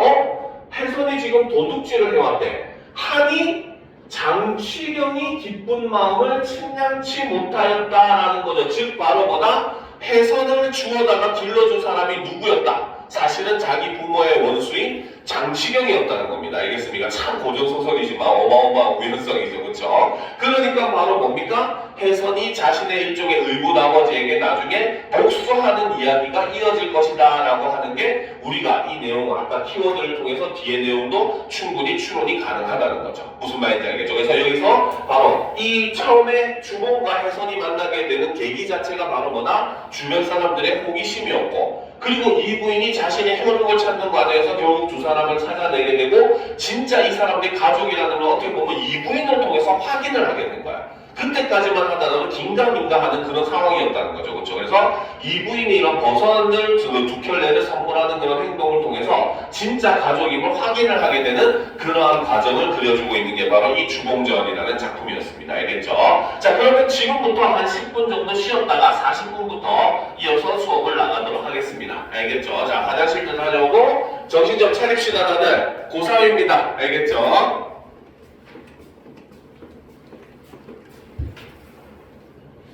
해선이 지금 도둑질을 해왔대. 하니 장치경이 기쁜 마음을 침량치 못하였다라는 거죠. 즉 바로 뭐다? 혜선을 주워다가 길러준 사람이 누구였다? 사실은 자기 부모의 원수인 장치경이었다는 겁니다. 알겠습니까? 참 고전소설이지만 어마어마한 우연성이죠. 그렇죠? 그러니까 바로 뭡니까? 혜선이 자신의 일종의 의붓 아버지에게 나중에 복수하는 이야기가 이어질 것이다 라고 하는 게 우리가 이 내용을 아까 키워드를 통해서 뒤에 내용도 충분히 추론이 가능하다는 거죠. 무슨 말인지 알겠죠? 그래서 여기서 바로 이 처음에 주몽과 혜선이 만나게 되는 계기 자체가 바로 뭐다? 주변 사람들의 호기심이었고, 그리고 이 부인이 자신의 혈육을 찾는 과정에서 결국 두 사람을 찾아내게 되고, 진짜 이 사람들이 가족이라는 걸 어떻게 보면 이 부인을 통해서 확인을 하게 된 거야. 그때까지만 하다는 긴가민가하는 그런 상황이었다는 거죠. 그렇죠? 그래서 이 부인이 이런 버선을 두 켤레를 선물하는 그런 행동을 통해서 진짜 가족임을 확인을 하게 되는 그러한 과정을 그려주고 있는 게 바로 이 주봉전이라는 작품이었습니다. 알겠죠? 자, 그러면 지금부터 한 10분 정도 쉬었다가 40분부터 이어서 수업을 나가도록 하겠습니다. 알겠죠? 자, 화장실도 다녀오고 정신 좀 차립시다. 다들 고3입니다. 알겠죠?